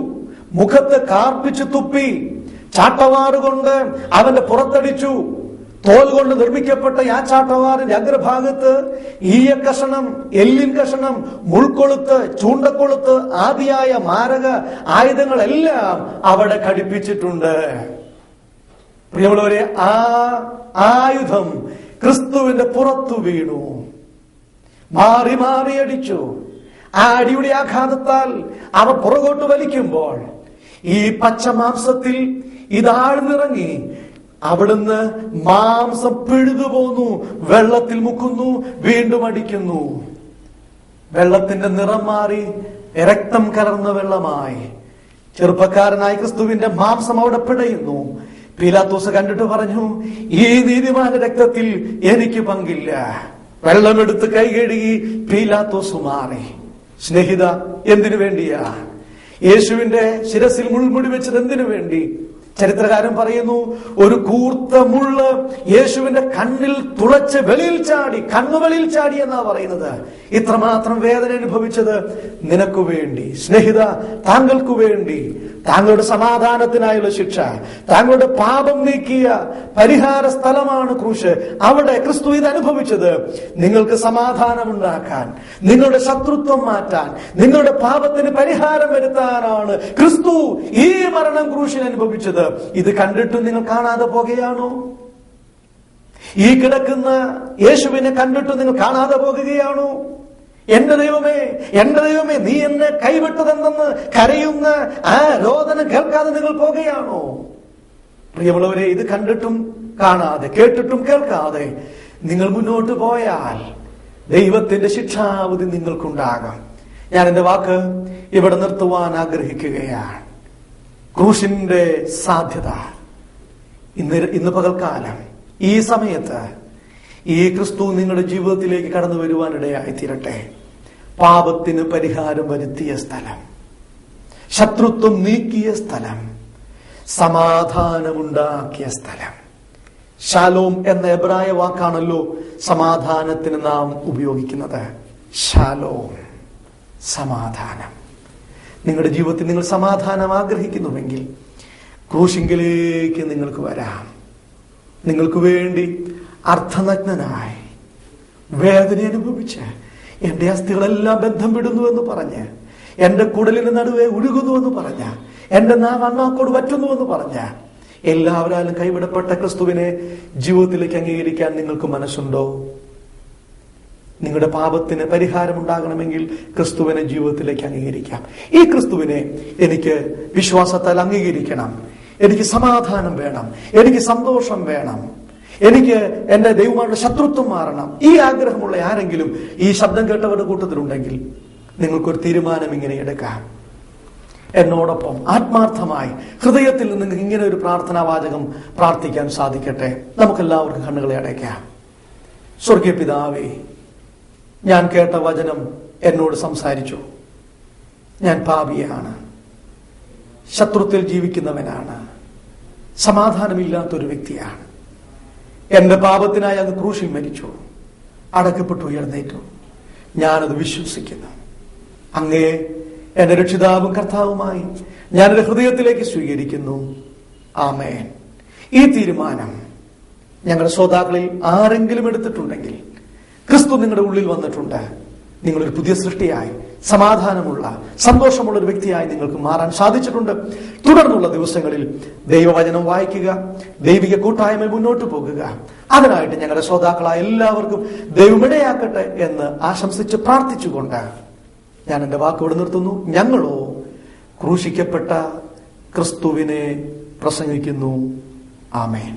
മുഖത്ത് കാർപ്പിച്ചു തുപ്പി, ചാട്ടവാറുകൊണ്ട് അവന്റെ പുറത്തടിച്ചു. തോൽ കൊണ്ട് നിർമ്മിക്കപ്പെട്ട ആ ചാട്ടവാറിന്റെ അഗ്രഭാഗത്ത് ഈയ കഷണം, എല്ലിൻ കഷണം, മുൾക്കൊളുത്ത്, ചൂണ്ടക്കൊളുത്ത് ആദിയായ മാരക ആയുധങ്ങളെല്ലാം അവിടെ ഘടിപ്പിച്ചിട്ടുണ്ട്. പ്രിയമുള്ളവരെ, ആ ആയുധം ക്രിസ്തുവിന്റെ പുറത്തു വീണു. മാറി മാറി അടിച്ചു. ആ അടിയുടെ ആഘാതത്താൽ അവ പുറകോട്ട് വലിക്കുമ്പോൾ ഈ പച്ചമാംസത്തിൽ ഇതാഴ്ന്നിറങ്ങി അവിടുന്ന് മാംസം പിഴുതുപോന്നു, വെള്ളത്തിൽ മുക്കുന്നു, വീണ്ടും അടിക്കുന്നു. വെള്ളത്തിന്റെ നിറം മാറി രക്തം കലർന്ന വെള്ളമായി. ചെറുപ്പക്കാരനായ ക്രിസ്തുവിന്റെ മാംസം അവിടെ പിടയുന്നു. പീലാത്തോസ് കണ്ടിട്ട് പറഞ്ഞു, ഈ നീതിമാന്റെ രക്തത്തിൽ എനിക്ക് പങ്കില്ല. വെള്ളമെടുത്ത് കൈ കഴുകി പീലാത്തോസ് മാറി. സ്നേഹിത, എന്തിനു വേണ്ടിയാ യേശുവിന്റെ ശിരസിൽ മുൾമുടി വെച്ചത്? എന്തിനു വേണ്ടി? ചരിത്രകാരൻ പറയുന്നു, ഒരു കൂർത്ത മുള്ള് യേശുവിന്റെ കണ്ണിൽ തുളച്ച് വെളിയിൽ ചാടി, കണ്ണുവെളിയിൽ ചാടി എന്നാ പറയുന്നത്. ഇത്രമാത്രം വേദന അനുഭവിച്ചത് നിനക്കു വേണ്ടി. സ്നേഹിത, താങ്കൾക്കു വേണ്ടി. താങ്കളുടെ സമാധാനത്തിനായുള്ള ശിക്ഷ, താങ്കളുടെ പാപം നീക്കിയ പരിഹാര സ്ഥലമാണ് ക്രൂശ്. അവിടെ ക്രിസ്തു ഇത് അനുഭവിച്ചത് നിങ്ങൾക്ക് സമാധാനമുണ്ടാക്കാൻ, നിങ്ങളുടെ ശത്രുത്വം മാറ്റാൻ, നിങ്ങളുടെ പാപത്തിന് പരിഹാരം വരുത്താനാണ് ക്രിസ്തു ഈ മരണം ക്രൂശിൽ അനുഭവിച്ചത്. ഇത് കണ്ടിട്ടും നിങ്ങൾ കാണാതെ പോകുകയാണോ? ഈ കിടക്കുന്ന യേശുവിനെ കണ്ടിട്ടും നിങ്ങൾ കാണാതെ പോകുകയാണോ? എന്റെ ദൈവമേ, എന്റെ ദൈവമേ, നീ എന്നെ കൈവിട്ടതെന്തെന്ന് കരയുന്ന ആ രോദനം കേൾക്കാതെ നിങ്ങൾ പോകുകയാണോ? പ്രിയമുള്ളവരെ, ഇത് കണ്ടിട്ടും കാണാതെ, കേട്ടിട്ടും കേൾക്കാതെ നിങ്ങൾ മുന്നോട്ട് പോയാൽ ദൈവത്തിന്റെ ശിക്ഷാവധി നിങ്ങൾക്കുണ്ടാകാം. ഞാൻ എന്റെ വാക്ക് ഇവിടെ നിർത്തുവാൻ ആഗ്രഹിക്കുകയാണ്. ക്രൂശിന്റെ സാധ്യത ഇന്ന് പകൽക്കാലം ഈ സമയത്ത് ഈ ക്രിസ്തു നിങ്ങളുടെ ജീവിതത്തിലേക്ക് കടന്നു വരുവാനിടയായി തീരട്ടെ. പാപത്തിന് പരിഹാരം വരുത്തിയ സ്ഥലം, ശത്രുത്വം നീക്കിയ സ്ഥലം, സമാധാനമുണ്ടാക്കിയ സ്ഥലം. ശാലോം എന്ന എബ്രായ വാക്കാണല്ലോ സമാധാനത്തിന് നാം ഉപയോഗിക്കുന്നത്. ശാലോം, സമാധാനം. നിങ്ങളുടെ ജീവിതത്തിൽ നിങ്ങൾ സമാധാനം ആഗ്രഹിക്കുന്നുവെങ്കിൽ ക്രൂശിങ്കിലേക്ക് നിങ്ങൾക്ക് വരാം. നിങ്ങൾക്ക് വേണ്ടി അർത്ഥനഗ്നനായി വേദന അനുഭവിച്ച് എന്റെ അസ്ഥികളെല്ലാം ബന്ധം വിടുന്നുവെന്ന് പറഞ്ഞ്, എന്റെ കുടലിന് നടുവേ ഒഴുകുന്നുവെന്ന് പറഞ്ഞ, എന്റെ നാവ് അണ്ണാക്കോട് വറ്റുന്നുവെന്ന് പറഞ്ഞ എല്ലാവരാലും കൈവിടപ്പെട്ട ക്രിസ്തുവിനെ ജീവിതത്തിലേക്ക് അംഗീകരിക്കാൻ നിങ്ങൾക്ക് മനസ്സുണ്ടോ? നിങ്ങളുടെ പാപത്തിന് പരിഹാരം ഉണ്ടാകണമെങ്കിൽ ക്രിസ്തുവിനെ ജീവിതത്തിലേക്ക് അംഗീകരിക്കാം. ഈ ക്രിസ്തുവിനെ എനിക്ക് വിശ്വാസത്താൽ അംഗീകരിക്കണം. എനിക്ക് സമാധാനം വേണം, എനിക്ക് സന്തോഷം വേണം, എനിക്ക് എന്റെ ദൈവമാരുടെ ശത്രുത്വം മാറണം. ഈ ആഗ്രഹമുള്ള ആരെങ്കിലും ഈ ശബ്ദം കേട്ടവരുടെ കൂട്ടത്തിലുണ്ടെങ്കിൽ നിങ്ങൾക്കൊരു തീരുമാനം ഇങ്ങനെ എടുക്കാം. എന്നോടൊപ്പം ആത്മാർത്ഥമായി ഹൃദയത്തിൽ നിന്ന് ഇങ്ങനെ ഒരു പ്രാർത്ഥനാവാചകം പ്രാർത്ഥിക്കാൻ സാധിക്കട്ടെ. നമുക്കെല്ലാവർക്കും കണ്ണുകളെ അടയ്ക്കാം. സ്വർഗീയ പിതാവേ, ഞാൻ കേട്ട വചനം എന്നോട് സംസാരിച്ചു. ഞാൻ പാപിയാണ്, ശത്രുത്തിൽ ജീവിക്കുന്നവനാണ്, സമാധാനമില്ലാത്തൊരു വ്യക്തിയാണ്. എന്റെ പാപത്തിനായി അങ്ങ് ക്രൂശിൽ മരിച്ചു, അടക്കപ്പെട്ടു, എഴുന്നേറ്റു. ഞാനത് വിശ്വസിക്കുന്നു. അങ്ങയെ എന്റെ രക്ഷിതാവും കർത്താവുമായി ഞാനെന്റെ ഹൃദയത്തിലേക്ക് സ്വീകരിക്കുന്നു. ആമേൻ. ഈ തീരുമാനം ഞങ്ങളുടെ ശ്രോതാക്കളിൽ ആരെങ്കിലും എടുത്തിട്ടുണ്ടെങ്കിൽ ക്രിസ്തു നിങ്ങളുടെ ഉള്ളിൽ വന്നിട്ടുണ്ട്. നിങ്ങളൊരു പുതിയ സൃഷ്ടിയായി, സമാധാനമുള്ള, സന്തോഷമുള്ള ഒരു വ്യക്തിയായി നിങ്ങൾക്ക് മാറാൻ സാധിച്ചിട്ടുണ്ട്. തുടർന്നുള്ള ദിവസങ്ങളിൽ ദൈവവചനം വായിക്കുക, ദൈവിക കൂട്ടായ്മ മുന്നോട്ട് പോകുക. അതിനായിട്ട് ഞങ്ങളുടെ ശ്രോതാക്കളായ എല്ലാവർക്കും ദൈവമിടയാക്കട്ടെ എന്ന് ആശംസിച്ച് പ്രാർത്ഥിച്ചുകൊണ്ട് ഞാൻ എന്റെ വാക്കോട് നിർത്തുന്നു. ഞങ്ങളോ ക്രൂശിക്കപ്പെട്ട ക്രിസ്തുവിനെ പ്രസംഗിക്കുന്നു. ആമേൻ.